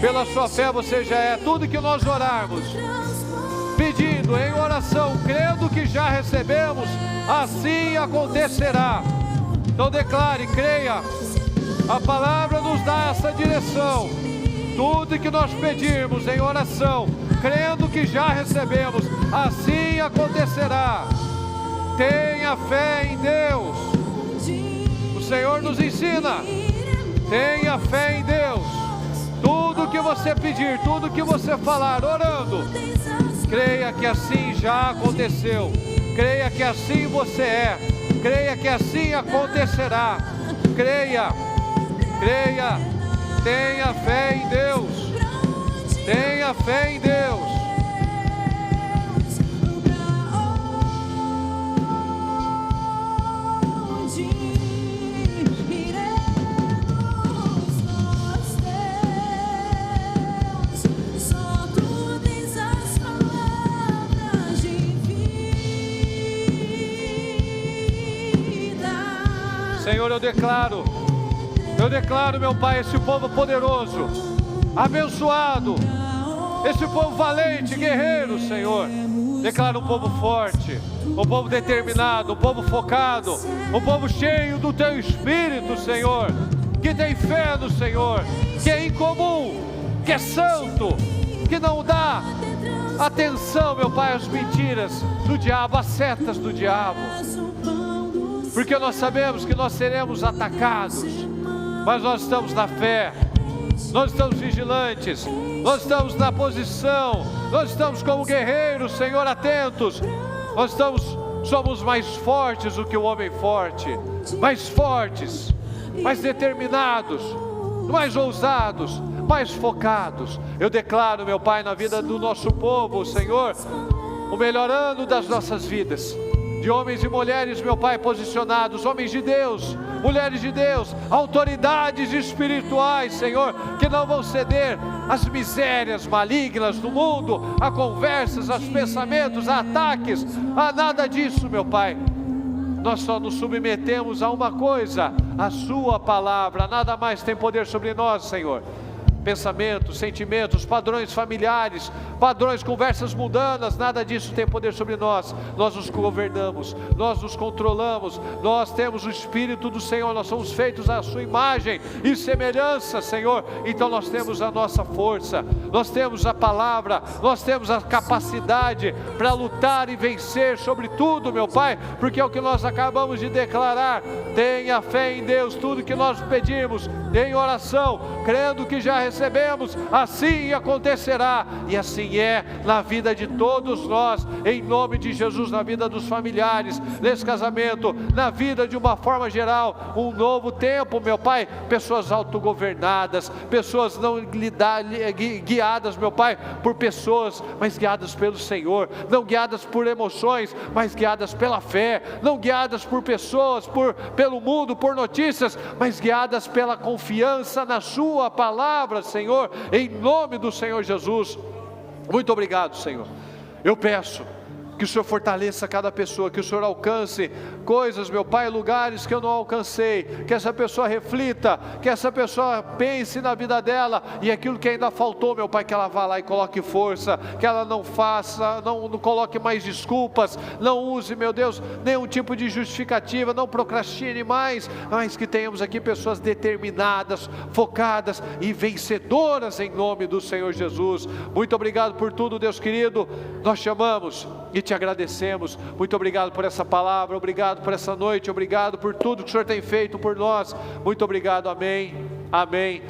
Pela sua fé você já é. Tudo que nós orarmos, pedindo em oração, crendo que já recebemos, assim acontecerá. Então declare, creia. A palavra nos dá essa direção. Tudo que nós pedirmos em oração, crendo que já recebemos, assim acontecerá. Tenha fé em Deus. O Senhor nos ensina. Tenha fé em Deus. Tudo que você pedir, tudo que você falar, orando, creia que assim já aconteceu. Creia que assim você é. Creia que assim acontecerá. Creia, creia. Tenha fé em Deus. Tenha fé em Deus. Senhor, eu declaro, meu Pai, esse povo poderoso, abençoado, esse povo valente, guerreiro, Senhor. Declaro um povo forte, um povo determinado, um povo focado, um povo cheio do Teu Espírito, Senhor, que tem fé no Senhor, que é incomum, que é santo, que não dá atenção, meu Pai, às mentiras do diabo, às setas do diabo, porque nós sabemos que nós seremos atacados, mas nós estamos na fé, nós estamos vigilantes, nós estamos na posição, nós estamos como guerreiros, Senhor, atentos. Nós somos mais fortes do que o homem forte, mais fortes, mais determinados, mais ousados, mais focados. Eu declaro, meu Pai, na vida do nosso povo, Senhor, o melhor ano das nossas vidas, de homens e mulheres, meu Pai, posicionados, homens de Deus, mulheres de Deus, autoridades espirituais, Senhor, que não vão ceder às misérias malignas do mundo, a conversas, aos pensamentos, a ataques, a nada disso, meu Pai. Nós só nos submetemos a uma coisa, a Sua palavra. Nada mais tem poder sobre nós, Senhor. Pensamentos, sentimentos, padrões familiares, padrões, conversas mundanas, nada disso tem poder sobre nós. Nós nos governamos, nós nos controlamos, nós temos o Espírito do Senhor, nós somos feitos à sua imagem e semelhança, Senhor. Então nós temos a nossa força, nós temos a palavra, nós temos a capacidade para lutar e vencer sobre tudo, meu Pai, porque é o que nós acabamos de declarar. Tenha fé em Deus, tudo que nós pedimos em oração, crendo que já recebemos, assim acontecerá, e assim é na vida de todos nós, em nome de Jesus, na vida dos familiares, nesse casamento, na vida de uma forma geral, um novo tempo, meu Pai, pessoas autogovernadas, pessoas não guiadas, meu Pai, por pessoas, mas guiadas pelo Senhor, não guiadas por emoções, mas guiadas pela fé, não guiadas por pessoas, pelo mundo, por notícias, mas guiadas pela confiança na sua palavra, Senhor, em nome do Senhor Jesus. Muito obrigado, Senhor. Eu peço que o Senhor fortaleça cada pessoa, que o Senhor alcance coisas, meu Pai, lugares que eu não alcancei, que essa pessoa reflita, que essa pessoa pense na vida dela, e aquilo que ainda faltou, meu Pai, que ela vá lá e coloque força, que ela não faça, não coloque mais desculpas, não use, meu Deus, nenhum tipo de justificativa, não procrastine mais, mas que tenhamos aqui pessoas determinadas, focadas e vencedoras em nome do Senhor Jesus. Muito obrigado por tudo, Deus querido, nós te amamos e te agradecemos. Muito obrigado por essa palavra, obrigado por essa noite, obrigado por tudo que o Senhor tem feito por nós. Muito obrigado, amém, amém.